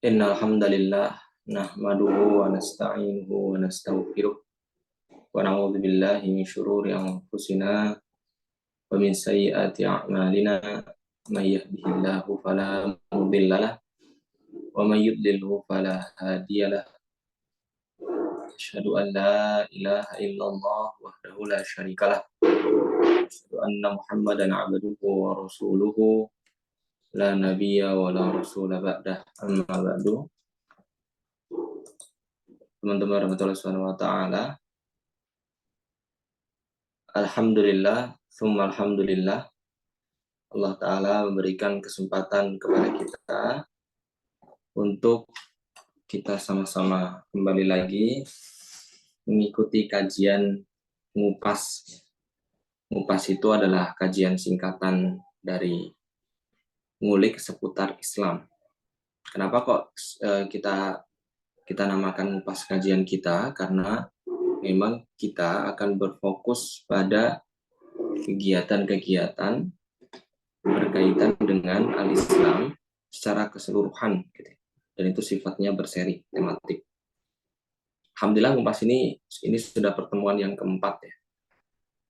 Innal hamdalillah nahmaduhu wa nasta'inuhu wa nastaghfiruh wa na'udzu billahi min shururi anfusina wa min sayyiati a'malina may yahdihillahu fala mudhillalah wa may yudlilhu fala hadiyalah. Asyhadu an la ilaha illallah wahdahu la syarikalah. Asyhadu anna Muhammadan 'abduhu wa rasuluhu la nabiyya wa la rasula ba'dah. Amma ba'du. Teman-teman rahmatullahi subhanahu wa ta'ala, alhamdulillah, summa alhamdulillah, Allah Ta'ala memberikan kesempatan kepada kita untuk kita sama-sama kembali lagi mengikuti kajian ngupas. Ngupas itu adalah kajian singkatan dari ngulik seputar Islam. Kenapa kok kita namakan ngupas kajian kita? Karena memang kita akan berfokus pada kegiatan-kegiatan berkaitan dengan al-Islam secara keseluruhan, gitu. Dan itu sifatnya berseri, tematik. Alhamdulillah ngupas ini sudah pertemuan yang keempat ya.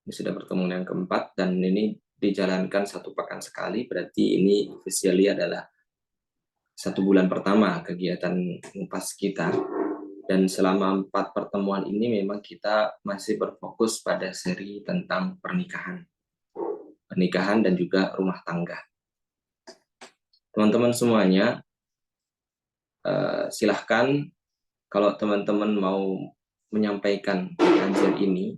Ini sudah pertemuan yang keempat dan ini dijalankan 1 pekan sekali, berarti ini officially adalah 1 bulan pertama kegiatan ngupas kita. Dan selama 4 pertemuan ini memang kita masih berfokus pada seri tentang pernikahan dan juga rumah tangga. Teman-teman semuanya, silahkan kalau teman-teman mau menyampaikan kajian ini,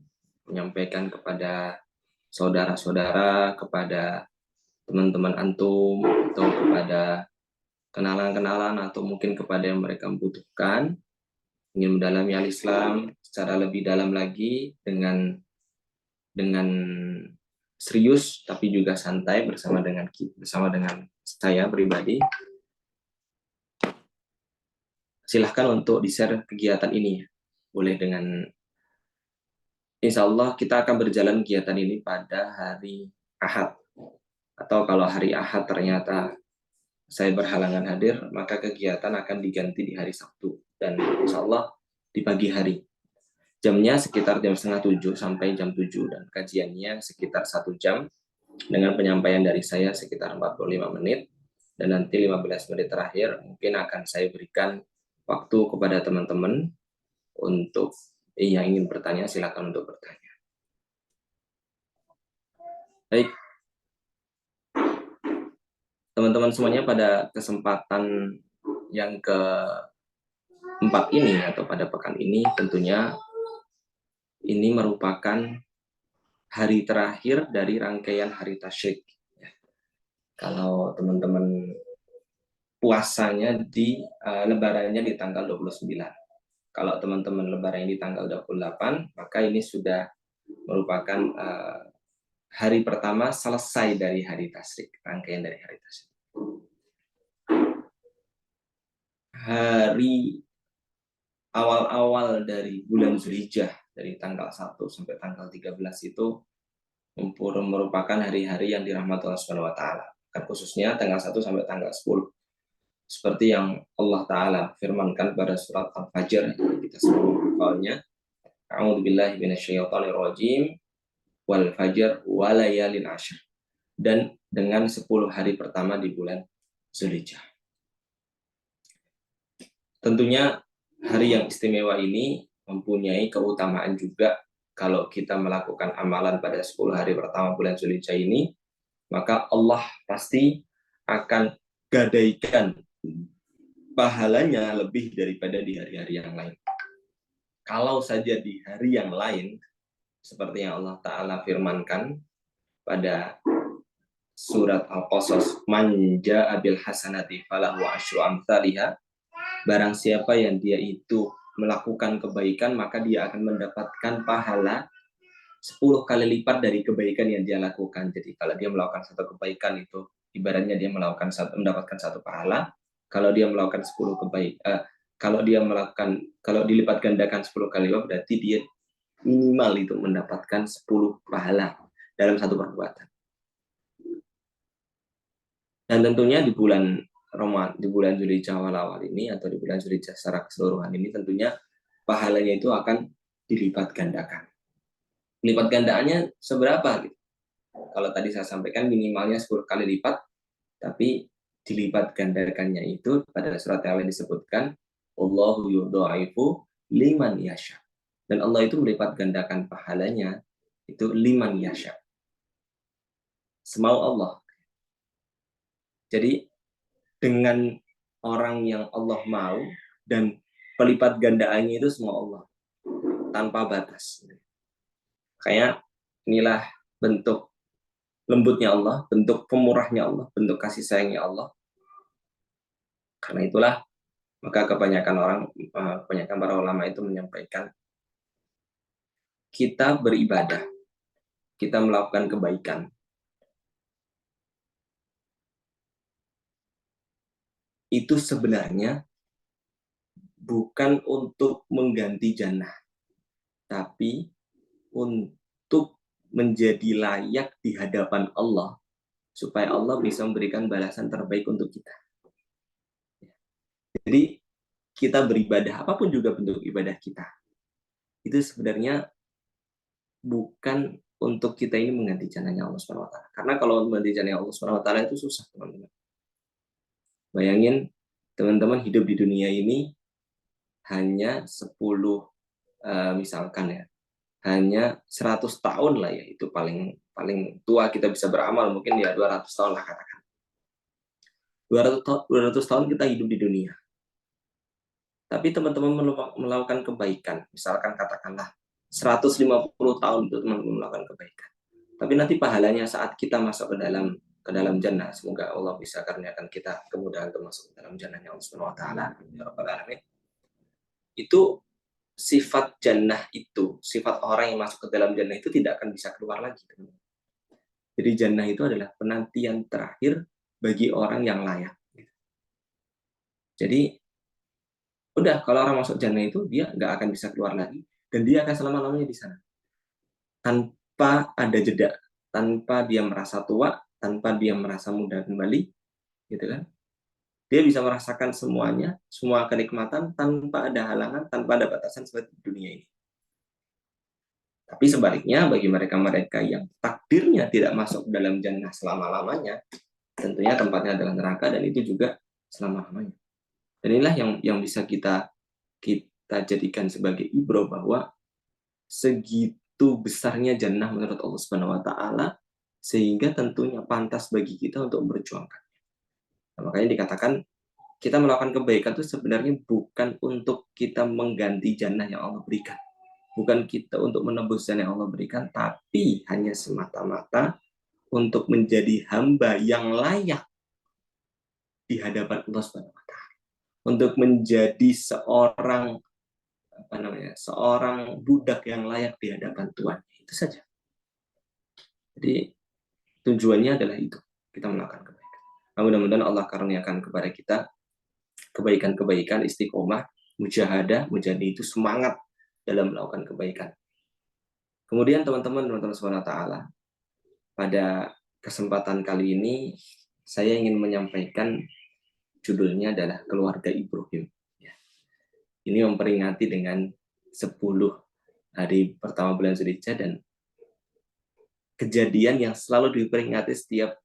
menyampaikan kepada saudara-saudara, kepada teman-teman antum, atau kepada kenalan-kenalan, atau mungkin kepada yang mereka membutuhkan, ingin mendalami al-Islam secara lebih dalam lagi dengan serius tapi juga santai bersama dengan saya pribadi. Silahkan untuk di-share kegiatan ini. Boleh dengan insya Allah kita akan berjalan kegiatan ini pada hari Ahad. Atau kalau hari Ahad ternyata saya berhalangan hadir, maka kegiatan akan diganti di hari Sabtu. Dan insya Allah di pagi hari. Jamnya sekitar jam 6:30 sampai jam 7 dan kajiannya sekitar 1 jam dengan penyampaian dari saya sekitar 45 menit dan nanti 15 menit terakhir mungkin akan saya berikan waktu kepada teman-teman untuk yang ingin bertanya, silakan untuk bertanya. Baik, teman-teman semuanya, pada kesempatan yang keempat ini atau pada pekan ini tentunya ini merupakan hari terakhir dari rangkaian hari tasyrik. Kalau teman-teman puasanya lebarannya di tanggal 29. Kalau teman-teman lebaran di tanggal 28, maka ini sudah merupakan hari pertama selesai dari hari tasyrik, rangkaian dari hari tasyrik. Hari awal-awal dari bulan Zulhijjah dari tanggal 1 sampai tanggal 13 itu merupakan hari-hari yang dirahmati Allah Subhanahu wa taala. Khususnya tanggal 1 sampai tanggal 10. Seperti yang Allah Ta'ala firmankan pada surat Al-Fajr, kita semua menghafalnya. A'udzubillahi minasyaitonirrajim, wal fajr wa layalin ashr. Dan dengan 10 hari pertama di bulan Zulhijjah. Tentunya hari yang istimewa ini mempunyai keutamaan juga. Kalau kita melakukan amalan pada 10 hari pertama bulan Zulhijjah ini, maka Allah pasti akan gadaikan pahalanya lebih daripada di hari-hari yang lain. Kalau saja di hari yang lain, seperti yang Allah Ta'ala firmankan pada surat Al-Qasas, man jaa'a bil hasanati falahu asyru amsalihha, barang siapa yang dia itu melakukan kebaikan, maka dia akan mendapatkan pahala 10 kali lipat dari kebaikan yang dia lakukan. Jadi kalau dia melakukan satu kebaikan itu ibaratnya dia mendapatkan satu pahala. Kalau dia melakukan 10 kebaikan, kalau dilipat gandakan 10 kali lipat, berarti dia minimal itu mendapatkan 10 pahala dalam satu perbuatan. Dan tentunya di bulan di bulan Zulhijjah awal-awal ini atau di bulan Zulhijjah secara keseluruhan ini tentunya pahalanya itu akan dilipat gandakan. Lipat gandaannya seberapa gitu? Kalau tadi saya sampaikan minimalnya 10 kali lipat, tapi dilipat gandakannya itu pada surat yang lain disebutkan Allahu yudha'ifu liman yasha. Dan Allah itu melipat gandakan pahalanya itu liman yasha. Semau Allah. Jadi dengan orang yang Allah mau dan pelipat gandaannya itu semua Allah tanpa batas. Kayak inilah bentuk lembutnya Allah, bentuk pemurahnya Allah, bentuk kasih sayangnya Allah. Karena itulah maka kebanyakan para ulama itu menyampaikan kita beribadah, kita melakukan kebaikan. Itu sebenarnya bukan untuk mengganti jannah, tapi untuk menjadi layak di hadapan Allah, supaya Allah bisa memberikan balasan terbaik untuk kita. Jadi kita beribadah, apapun juga bentuk ibadah kita, itu sebenarnya bukan untuk kita ini mengganti jannahnya Allah SWT. Karena kalau mengganti jannahnya Allah SWT itu susah, teman-teman. Bayangin, teman-teman hidup di dunia ini hanya 10, misalkan ya, hanya 100 tahun lah ya, itu paling tua kita bisa beramal, mungkin ya 200 tahun lah katakan. 200 tahun kita hidup di dunia. Tapi teman-teman melakukan kebaikan, misalkan katakanlah 150 tahun itu teman-teman melakukan kebaikan. Tapi nanti pahalanya saat kita masuk ke dalam jannah, semoga Allah bisa karuniakan kita kemudahan untuk masuk ke dalam jannahnya Allah Subhanahu wa taala. Ya rabbal alamin. Itu sifat jannah itu, sifat orang yang masuk ke dalam jannah itu tidak akan bisa keluar lagi. Jadi jannah itu adalah penantian terakhir bagi orang yang layak. Jadi udah, kalau orang masuk jannah itu dia nggak akan bisa keluar lagi dan dia akan selama-lamanya di sana tanpa ada jeda, tanpa dia merasa tua, tanpa dia merasa muda kembali, gitu kan? Dia bisa merasakan semuanya, semua kenikmatan tanpa ada halangan, tanpa ada batasan seperti dunia ini. Tapi sebaliknya bagi mereka-mereka yang takdirnya tidak masuk dalam jannah selama-lamanya, tentunya tempatnya adalah neraka dan itu juga selama-lamanya. Dan inilah yang bisa kita jadikan sebagai ibrah bahwa segitu besarnya jannah menurut Allah Subhanahu wa taala sehingga tentunya pantas bagi kita untuk memperjuangkan. Nah, makanya dikatakan kita melakukan kebaikan itu sebenarnya bukan untuk kita mengganti jannah yang Allah berikan. Bukan kita untuk menebus jannah yang Allah berikan, tapi hanya semata-mata untuk menjadi hamba yang layak di hadapan Allah Subhanahu wa taala. Untuk menjadi seorang budak yang layak di hadapan Tuhan. Itu saja. Jadi tujuannya adalah itu, kita melakukan kebaikan. Nah, mudah-mudahan Allah karuniakan kepada kita kebaikan-kebaikan, istiqomah, mujahadah itu semangat dalam melakukan kebaikan. Kemudian teman-teman subhanahu wa ta'ala, pada kesempatan kali ini saya ingin menyampaikan judulnya adalah keluarga Ibrahim. Ini memperingati dengan 10 hari pertama bulan Zulhijjah dan kejadian yang selalu diperingati setiap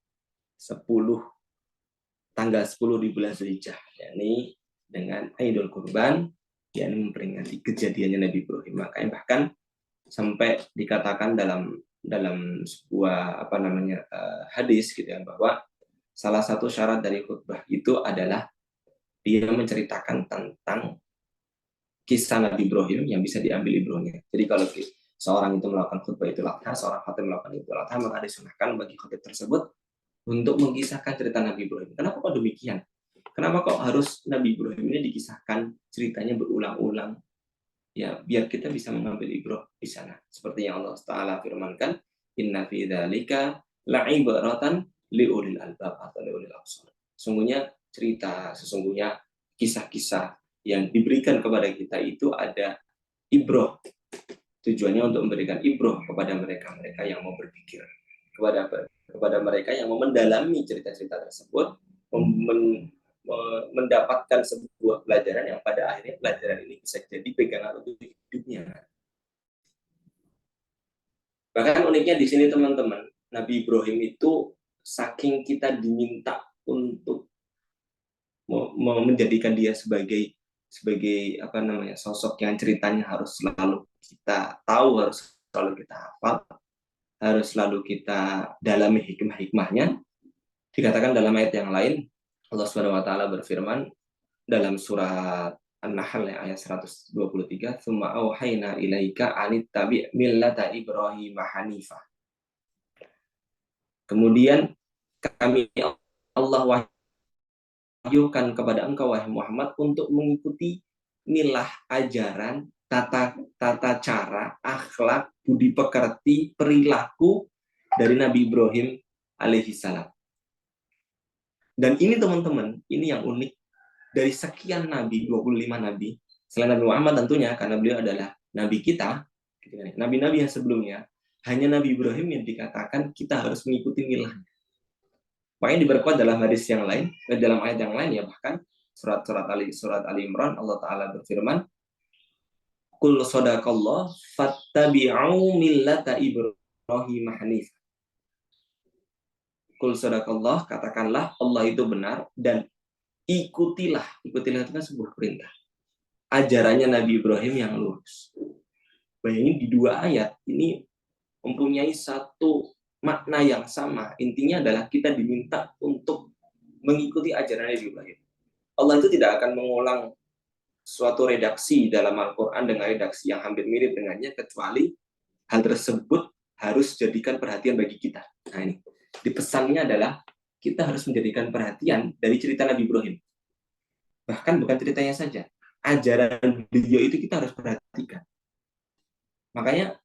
10 tanggal 10 di bulan Zulhijjah, yakni dengan Idul Kurban, yakni memperingati kejadiannya Nabi Ibrahim. Makanya bahkan sampai dikatakan dalam sebuah hadis gitu ya, bahwa salah satu syarat dari khutbah itu adalah dia menceritakan tentang kisah Nabi Ibrahim yang bisa diambil ibrahnya. Jadi kalau seorang itu melakukan khutbah Idul Adha, seorang khatib melakukan Idul Adha, maka disunahkan bagi khatib tersebut untuk mengisahkan cerita Nabi Ibrahim. Kenapa kok demikian? Kenapa kok harus Nabi Ibrahim ini dikisahkan ceritanya berulang-ulang? Ya, biar kita bisa mengambil ibrah di sana. Seperti yang Allah Ta'ala firmankan, inna fi dzalika la'ibratan liulil albab atau liulil absar. Sesungguhnya kisah-kisah yang diberikan kepada kita itu ada ibrah. Tujuannya untuk memberikan ibrah kepada mereka-mereka yang mau berpikir, kepada mereka yang mau mendalami cerita-cerita tersebut, mendapatkan sebuah pelajaran yang pada akhirnya pelajaran ini bisa jadi pegangan untuk hidupnya. Bahkan uniknya di sini teman-teman, Nabi Ibrahim itu saking kita diminta untuk menjadikan dia sebagai apa namanya, sosok yang ceritanya harus selalu kita tahu, harus selalu kita hafal, harus selalu kita dalami hikmah-hikmahnya. Dikatakan dalam ayat yang lain, Allah Subhanahu wa taala berfirman dalam surat An-Nahl ayat 123, "Tsumma auhayna ilaika anittabi' millata Ibrahim hanifah." Kemudian kami Allah wahyukan kepada engkau wahai Muhammad untuk mengikuti milah ajaran, tata cara, akhlak, budi pekerti, perilaku dari Nabi Ibrahim alaihi salam. Dan ini teman-teman, ini yang unik dari sekian nabi, 25 nabi, selain Nabi Muhammad tentunya karena beliau adalah nabi kita, nabi-nabi yang sebelumnya, hanya Nabi Ibrahim yang dikatakan kita harus mengikuti milahnya. Makanya diperkuat dalam hadis yang lain, dalam ayat yang lain ya, bahkan surat Ali Imran Allah taala berfirman, "Qul shadaqallah fattabi'u millata Ibrahim hanif." Qul shadaqallah, katakanlah Allah itu benar dan ikutilah itu kan sebuah perintah. Ajarannya Nabi Ibrahim yang lurus. Bayangin di dua ayat ini mempunyai satu makna yang sama. Intinya adalah kita diminta untuk mengikuti ajaran Nabi Ibrahim. Allah itu tidak akan mengulang suatu redaksi dalam Al-Quran dengan redaksi yang hampir mirip dengannya, kecuali hal tersebut harus jadikan perhatian bagi kita. Nah ini, di pesannya adalah kita harus menjadikan perhatian dari cerita Nabi Ibrahim. Bahkan bukan ceritanya saja, ajaran beliau itu kita harus perhatikan. Makanya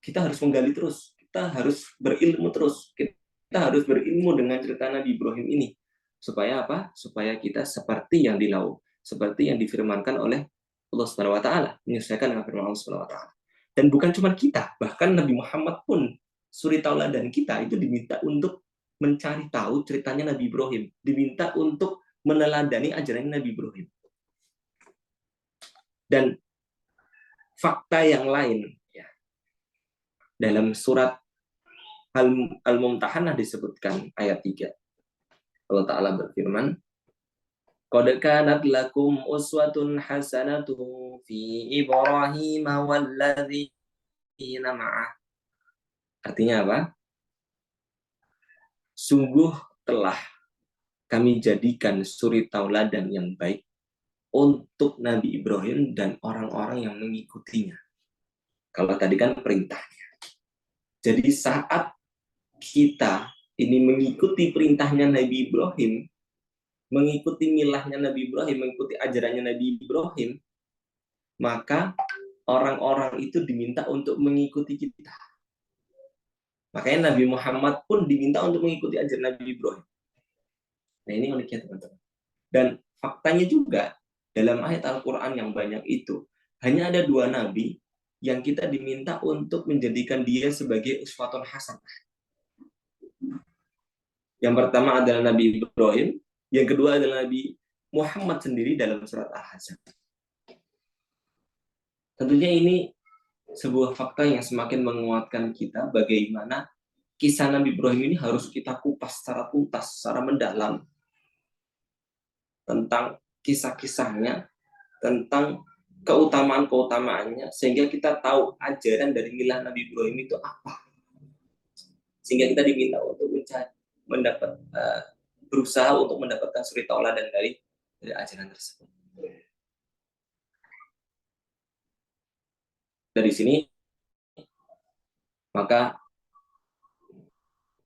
kita harus menggali terus, kita harus berilmu terus, kita harus berilmu dengan cerita Nabi Ibrahim ini. Supaya apa? Supaya kita seperti yang seperti yang difirmankan oleh Allah Subhanahu wa taala, menyesuaikan dengan firman Allah Subhanahu wa taala. Dan bukan cuma kita, bahkan Nabi Muhammad pun, suri tauladan kita itu diminta untuk mencari tahu ceritanya Nabi Ibrahim, diminta untuk meneladani ajaran Nabi Ibrahim. Dan fakta yang lain ya, dalam surat Al-Mumtahanah disebutkan ayat 3. Allah Ta'ala berfirman, "Qad kanat lakum uswatun hasanatun fi Ibrahim walladzina ma'ah." Artinya apa? Sungguh telah kami jadikan suri tauladan yang baik untuk Nabi Ibrahim dan orang-orang yang mengikutinya. Kalau tadi kan perintahnya. Jadi saat kita ini mengikuti perintahnya Nabi Ibrahim, mengikuti milahnya Nabi Ibrahim, mengikuti ajarannya Nabi Ibrahim, maka orang-orang itu diminta untuk mengikuti kita. Makanya Nabi Muhammad pun diminta untuk mengikuti ajaran Nabi Ibrahim. Nah ini uniknya teman-teman. Dan faktanya juga, dalam ayat Al-Quran yang banyak itu, hanya ada 2 nabi yang kita diminta untuk menjadikan dia sebagai uswatun hasanah. Yang pertama adalah Nabi Ibrahim, yang kedua adalah Nabi Muhammad sendiri dalam surat Al-Ahzab. Tentunya ini sebuah fakta yang semakin menguatkan kita bagaimana kisah Nabi Ibrahim ini harus kita kupas secara tuntas, secara mendalam tentang kisah-kisahnya, tentang keutamaan-keutamaannya, sehingga kita tahu ajaran dari milah Nabi Ibrahim itu apa. Sehingga kita diminta untuk berusaha untuk mendapatkan suri tauladan dari ajaran tersebut. Dari sini, maka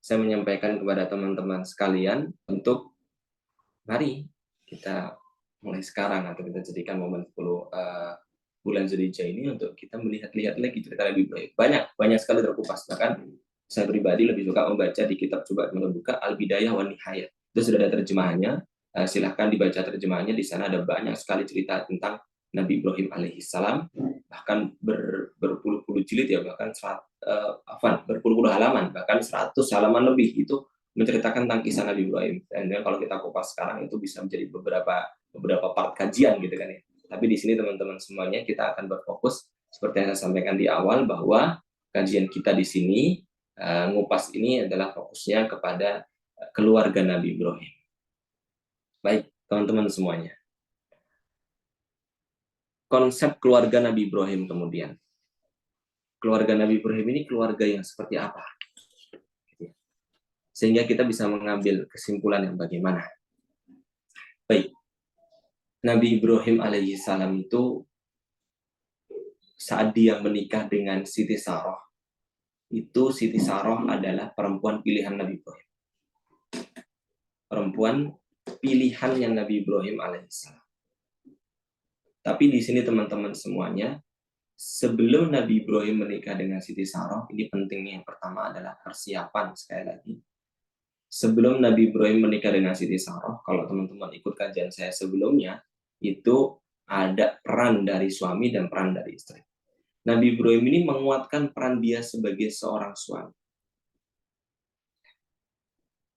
saya menyampaikan kepada teman-teman sekalian untuk mari kita mulai sekarang atau kita jadikan momen 10 bulan Zulhijjah ini untuk kita melihat-lihat lagi cerita Nabi Ibrahim. Banyak sekali terkupas. Bahkan saya pribadi lebih suka membaca di kitab, coba membuka Al-Bidayah wa Nihayah. Itu sudah ada terjemahannya. Silahkan dibaca terjemahannya. Di sana ada banyak sekali cerita tentang Nabi Ibrahim alaihissalam, bahkan berpuluh-puluh jilid ya, bahkan berpuluh-puluh halaman, bahkan 100 halaman lebih itu menceritakan tentang kisah Nabi Ibrahim. Dan kalau kita kupas sekarang itu bisa menjadi beberapa part kajian gitu kan ya. Tapi di sini teman-teman semuanya kita akan berfokus seperti yang saya sampaikan di awal bahwa kajian kita di sini ngupas ini adalah fokusnya kepada keluarga Nabi Ibrahim. Baik, teman-teman semuanya. Konsep keluarga Nabi Ibrahim kemudian. Keluarga Nabi Ibrahim ini keluarga yang seperti apa? Sehingga kita bisa mengambil kesimpulan yang bagaimana. Baik, Nabi Ibrahim alaihi salam itu saat dia menikah dengan Siti Saroh, itu Siti Saroh adalah perempuan pilihan Nabi Ibrahim. Perempuan pilihannya Nabi Ibrahim alaihissalam. Tapi di sini teman-teman semuanya, sebelum Nabi Ibrahim menikah dengan Siti Saroh, ini pentingnya yang pertama adalah persiapan sekali lagi. Sebelum Nabi Ibrahim menikah dengan Siti Saroh, kalau teman-teman ikut kajian saya sebelumnya, itu ada peran dari suami dan peran dari istri. Nabi Ibrahim ini menguatkan peran dia sebagai seorang suami.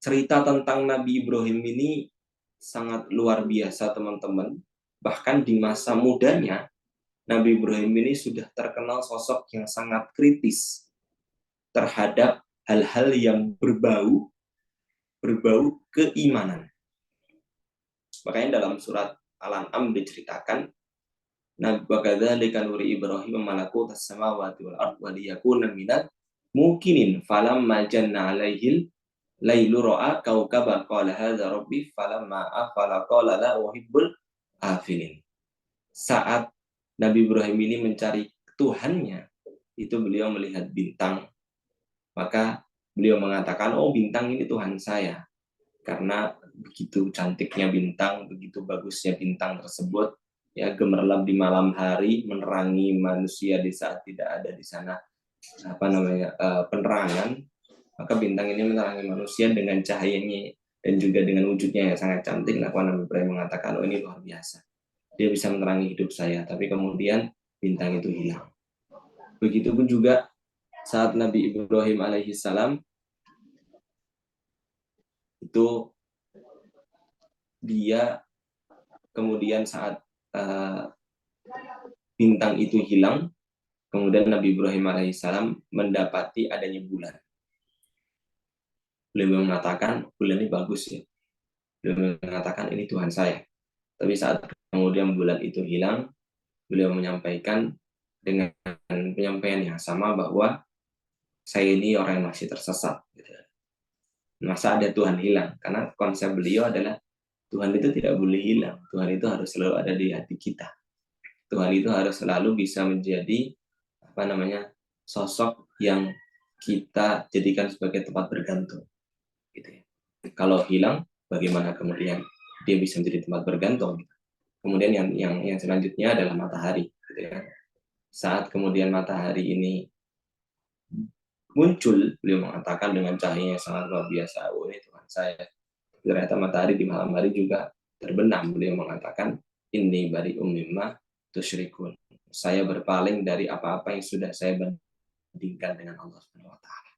Cerita tentang Nabi Ibrahim ini sangat luar biasa teman-teman. Bahkan di masa mudanya, Nabi Ibrahim ini sudah terkenal sosok yang sangat kritis terhadap hal-hal yang berbau keimanan. Makanya dalam surat Al-An'am diceritakan, Nabiyadzalika nuri Ibrahim malakutas samawati wal ardh wa liyakuna minal mukinin falamma janna alaihil lailu ra'a kaukaban qala hadza rabbi falamma afala qala la uhibbul afilin. Saat Nabi Ibrahim ini mencari Tuhannya, itu beliau melihat bintang. Maka beliau mengatakan, oh bintang ini Tuhan saya. Karena begitu cantiknya bintang, begitu bagusnya bintang tersebut, ya gemerlap di malam hari, menerangi manusia di saat tidak ada di sana penerangan. Maka bintang ini menerangi manusia dengan cahayanya dan juga dengan wujudnya yang sangat cantik. Maka Nabi Ibrahim mengatakan, oh ini luar biasa. Dia bisa menerangi hidup saya. Tapi kemudian bintang itu hilang. Begitupun juga saat Nabi Ibrahim alaihissalam itu dia kemudian saat bintang itu hilang, kemudian Nabi Ibrahim alaihissalam mendapati adanya bulan. Beliau mengatakan bulan ini bagus ya. Beliau mengatakan ini Tuhan saya. Tapi saat kemudian bulan itu hilang, beliau menyampaikan dengan penyampaian yang sama bahwa saya ini orang yang masih tersesat. Masa ada Tuhan hilang? Karena konsep beliau adalah Tuhan itu tidak boleh hilang. Tuhan itu harus selalu ada di hati kita. Tuhan itu harus selalu bisa menjadi sosok yang kita jadikan sebagai tempat bergantung. Gitu ya. Kalau hilang, bagaimana kemudian dia bisa menjadi tempat bergantung? Kemudian yang selanjutnya adalah matahari. Gitu ya. Saat kemudian matahari ini muncul, beliau mengatakan dengan cahaya yang sangat luar biasa, oh ini Tuhan saya. Ternyata matahari di malam hari juga terbenam. Beliau mengatakan, inni bari'um mimma tusyrikun. Saya berpaling dari apa-apa yang sudah saya bandingkan dengan Allah Subhanahu wa taala.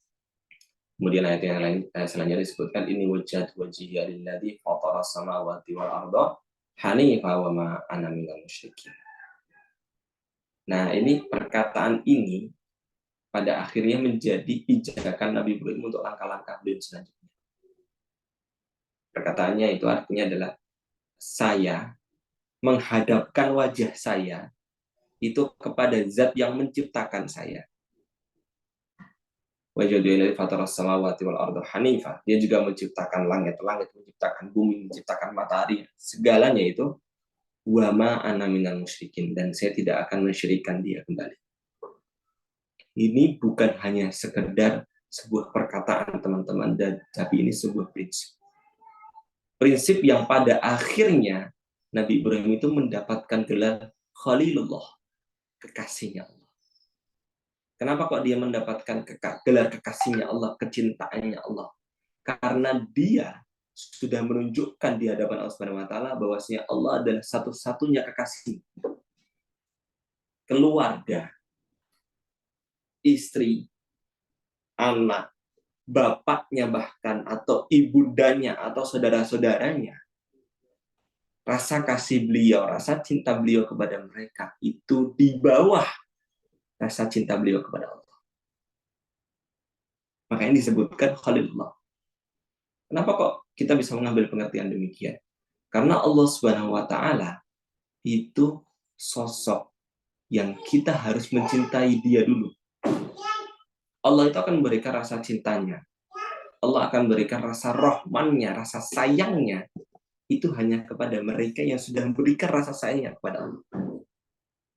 Kemudian ayat yang lain selanjutnya disebutkan, ini wajhat wajhiya lilladzi fatara samawati wal arda hanifa wa ma ana minal musyrikin. Nah, ini perkataan ini pada akhirnya menjadi pijakan Nabi Ibrahim untuk langkah-langkah beliau selanjutnya. Perkataannya itu artinya adalah saya menghadapkan wajah saya itu kepada zat yang menciptakan saya. Wajadul fataras samawati wal arda hanifa. Dia juga menciptakan langit-langit, menciptakan bumi, menciptakan matahari, segalanya itu wa ma ana minal musyrikin, dan saya tidak akan mensyirikkan dia kembali. Ini bukan hanya sekedar sebuah perkataan teman-teman, tapi ini sebuah prinsip. Prinsip yang pada akhirnya Nabi Ibrahim itu mendapatkan gelar Khalilullah, kekasihnya Allah. Kenapa kok dia mendapatkan gelar kekasihnya Allah, kecintaannya Allah? Karena dia sudah menunjukkan di hadapan Allah Subhanahu wa taala bahwasanya Allah adalah satu-satunya kekasih. Keluarga, istri, anak, bapaknya bahkan, atau ibundanya, atau saudara-saudaranya, rasa kasih beliau, rasa cinta beliau kepada mereka itu di bawah rasa cinta beliau kepada Allah. Makanya disebutkan Khalilullah. Kenapa kok kita bisa mengambil pengertian demikian? Karena Allah Subhanahu wa taala itu sosok yang kita harus mencintai dia dulu. Allah itu akan memberikan rasa cintanya. Allah akan memberikan rasa rahmannya, rasa sayangnya. Itu hanya kepada mereka yang sudah memberikan rasa sayangnya kepada Allah.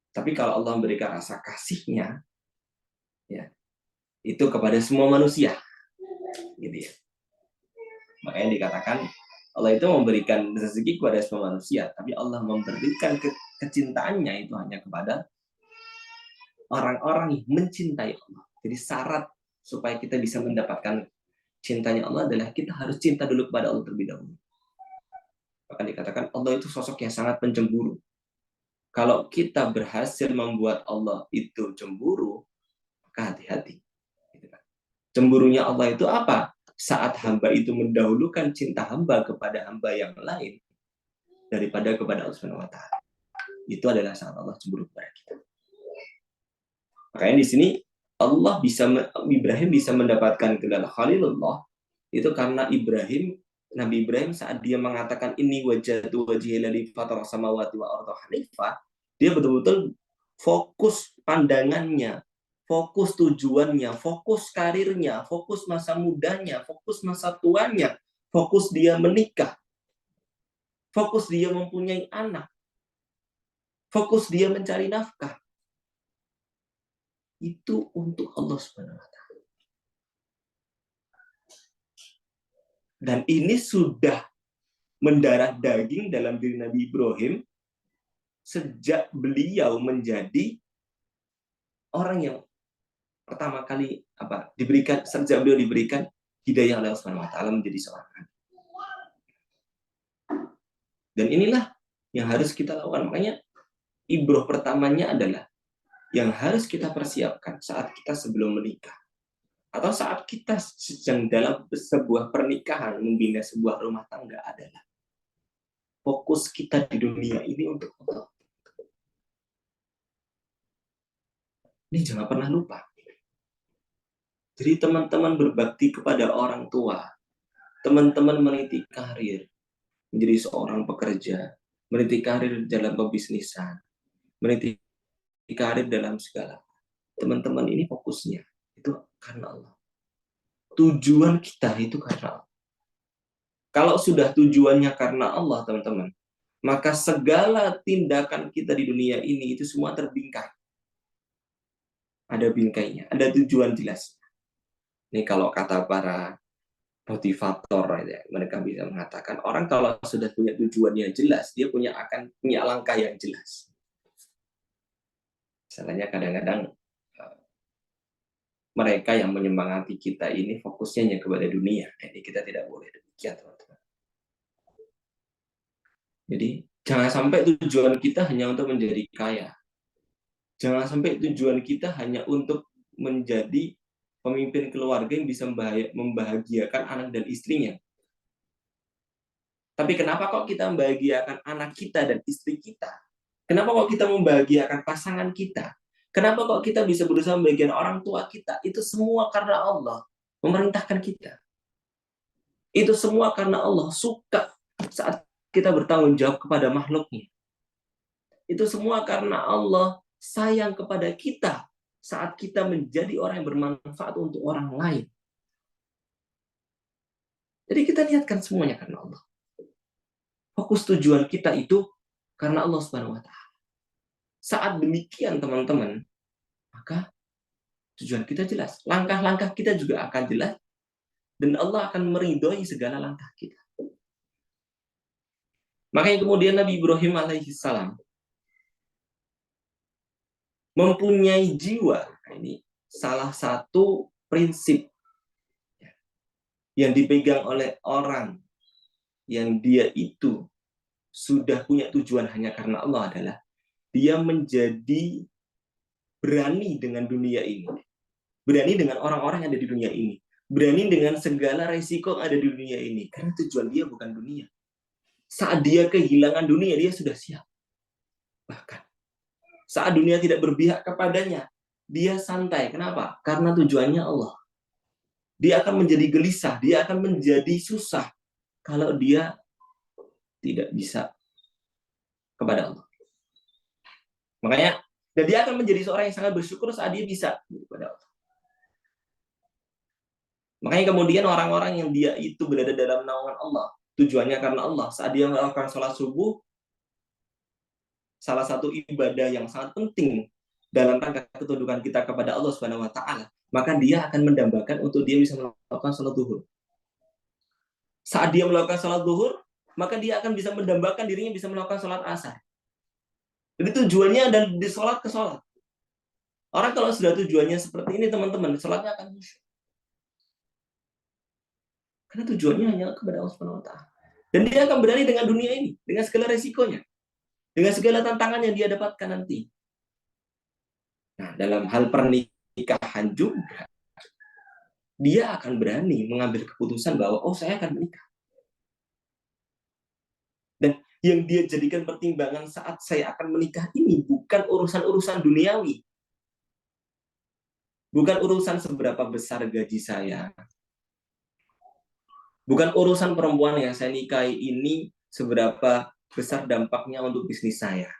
Tapi kalau Allah memberikan rasa kasihnya, ya, itu kepada semua manusia. Gitu ya. Makanya dikatakan Allah itu memberikan rezeki kepada semua manusia, tapi Allah memberikan kecintaannya itu hanya kepada orang-orang yang mencintai Allah. Jadi syarat supaya kita bisa mendapatkan cintanya Allah adalah kita harus cinta dulu kepada Allah terlebih dahulu. Bahkan dikatakan Allah itu sosok yang sangat pencemburu. Kalau kita berhasil membuat Allah itu cemburu, maka hati-hati. Cemburunya Allah itu apa? Saat hamba itu mendahulukan cinta hamba kepada hamba yang lain daripada kepada Allah Subhanahu wa taala. Itu adalah saat Allah cemburu kepada kita. Makanya di sini Ibrahim bisa mendapatkan gelar Khalilullah itu karena Nabi Ibrahim saat dia mengatakan ini wajhatu wajhi lillazi fatara samawati wa arda hanifah, dia betul-betul fokus pandangannya, fokus tujuannya, fokus karirnya, fokus masa mudanya, fokus masa tuanya, fokus dia menikah, fokus dia mempunyai anak, fokus dia mencari nafkah. Itu untuk Allah Subhanahu wa taala. Dan ini sudah mendarah daging dalam diri Nabi Ibrahim sejak beliau menjadi orang yang pertama kali sejak beliau diberikan hidayah oleh Allah Subhanahu wa taala menjadi seorang nabi. Dan inilah yang harus kita lakukan. Makanya ibroh pertamanya adalah yang harus kita persiapkan saat kita sebelum menikah. Atau saat kita sedang dalam sebuah pernikahan, membina sebuah rumah tangga adalah fokus kita di dunia ini untuk Allah. Ini jangan pernah lupa. Jadi teman-teman berbakti kepada orang tua, teman-teman meniti karir, menjadi seorang pekerja, meniti karir dalam pebisnisan, meniti karir dalam segala. Teman-teman ini fokusnya itu karena Allah. Tujuan kita itu karena Allah. Kalau sudah tujuannya karena Allah, teman-teman, maka segala tindakan kita di dunia ini itu semua terbingkai. Ada bingkainya, ada tujuan jelas. Ini kalau kata para motivator, ya, mereka bisa mengatakan orang kalau sudah punya tujuannya jelas, dia akan punya langkah yang jelas. Misalnya kadang-kadang mereka yang menyemangati kita ini fokusnya hanya kepada dunia. Jadi kita tidak boleh demikian, teman-teman. Jadi jangan sampai tujuan kita hanya untuk menjadi kaya. Jangan sampai tujuan kita hanya untuk menjadi pemimpin keluarga yang bisa membahagiakan anak dan istrinya. Tapi kenapa kok kita membahagiakan anak kita dan istri kita? Kenapa kok kita membahagiakan pasangan kita? Kenapa kok kita bisa berusaha membahagiakan orang tua kita? Itu semua karena Allah memerintahkan kita. Itu semua karena Allah suka saat kita bertanggung jawab kepada makhluknya. Itu semua karena Allah sayang kepada kita saat kita menjadi orang yang bermanfaat untuk orang lain. Jadi kita niatkan semuanya karena Allah. Fokus tujuan kita itu karena Allah Subhanahu wa taala. Saat demikian, teman-teman, maka tujuan kita jelas. Langkah-langkah kita juga akan jelas. Dan Allah akan meridhoi segala langkah kita. Makanya kemudian Nabi Ibrahim alaihissalam mempunyai jiwa. Ini salah satu prinsip yang dipegang oleh orang yang dia itu sudah punya tujuan hanya karena Allah adalah dia menjadi berani dengan dunia ini. Berani dengan orang-orang yang ada di dunia ini. berani dengan segala resiko yang ada di dunia ini, karena tujuan dia bukan dunia. Saat dia kehilangan dunia, dia sudah siap. Bahkan saat dunia tidak berpihak kepadanya, dia santai. Kenapa? Karena tujuannya Allah. Dia akan menjadi gelisah, dia akan menjadi susah kalau dia tidak bisa kepada Allah. Makanya, dan dia akan menjadi seorang yang sangat bersyukur saat dia bisa kepada Allah. Makanya kemudian orang-orang yang dia itu berada dalam naungan Allah, tujuannya karena Allah, saat dia melakukan sholat subuh, salah satu ibadah yang sangat penting dalam rangka ketundukan kita kepada Allah Subhanahu wa taala, maka dia akan mendambakan untuk dia bisa melakukan sholat zuhur. Saat dia melakukan sholat zuhur, maka dia akan bisa mendambakan dirinya bisa melakukan sholat asar. Jadi tujuannya adalah di sholat ke sholat. Orang kalau sudah tujuannya seperti ini, teman-teman, sholatnya akan khusyuk. Karena tujuannya hanya kepada Allah Subhanahu wa taala. Dan dia akan berani dengan dunia ini, dengan segala resikonya, dengan segala tantangan yang dia dapatkan nanti. Nah, dalam hal pernikahan juga, dia akan berani mengambil keputusan bahwa, oh, saya akan menikah. Dan yang dia jadikan pertimbangan saat saya akan menikah ini bukan urusan-urusan duniawi. Bukan urusan seberapa besar gaji saya. Bukan urusan perempuan yang saya nikahi ini seberapa besar dampaknya untuk bisnis saya.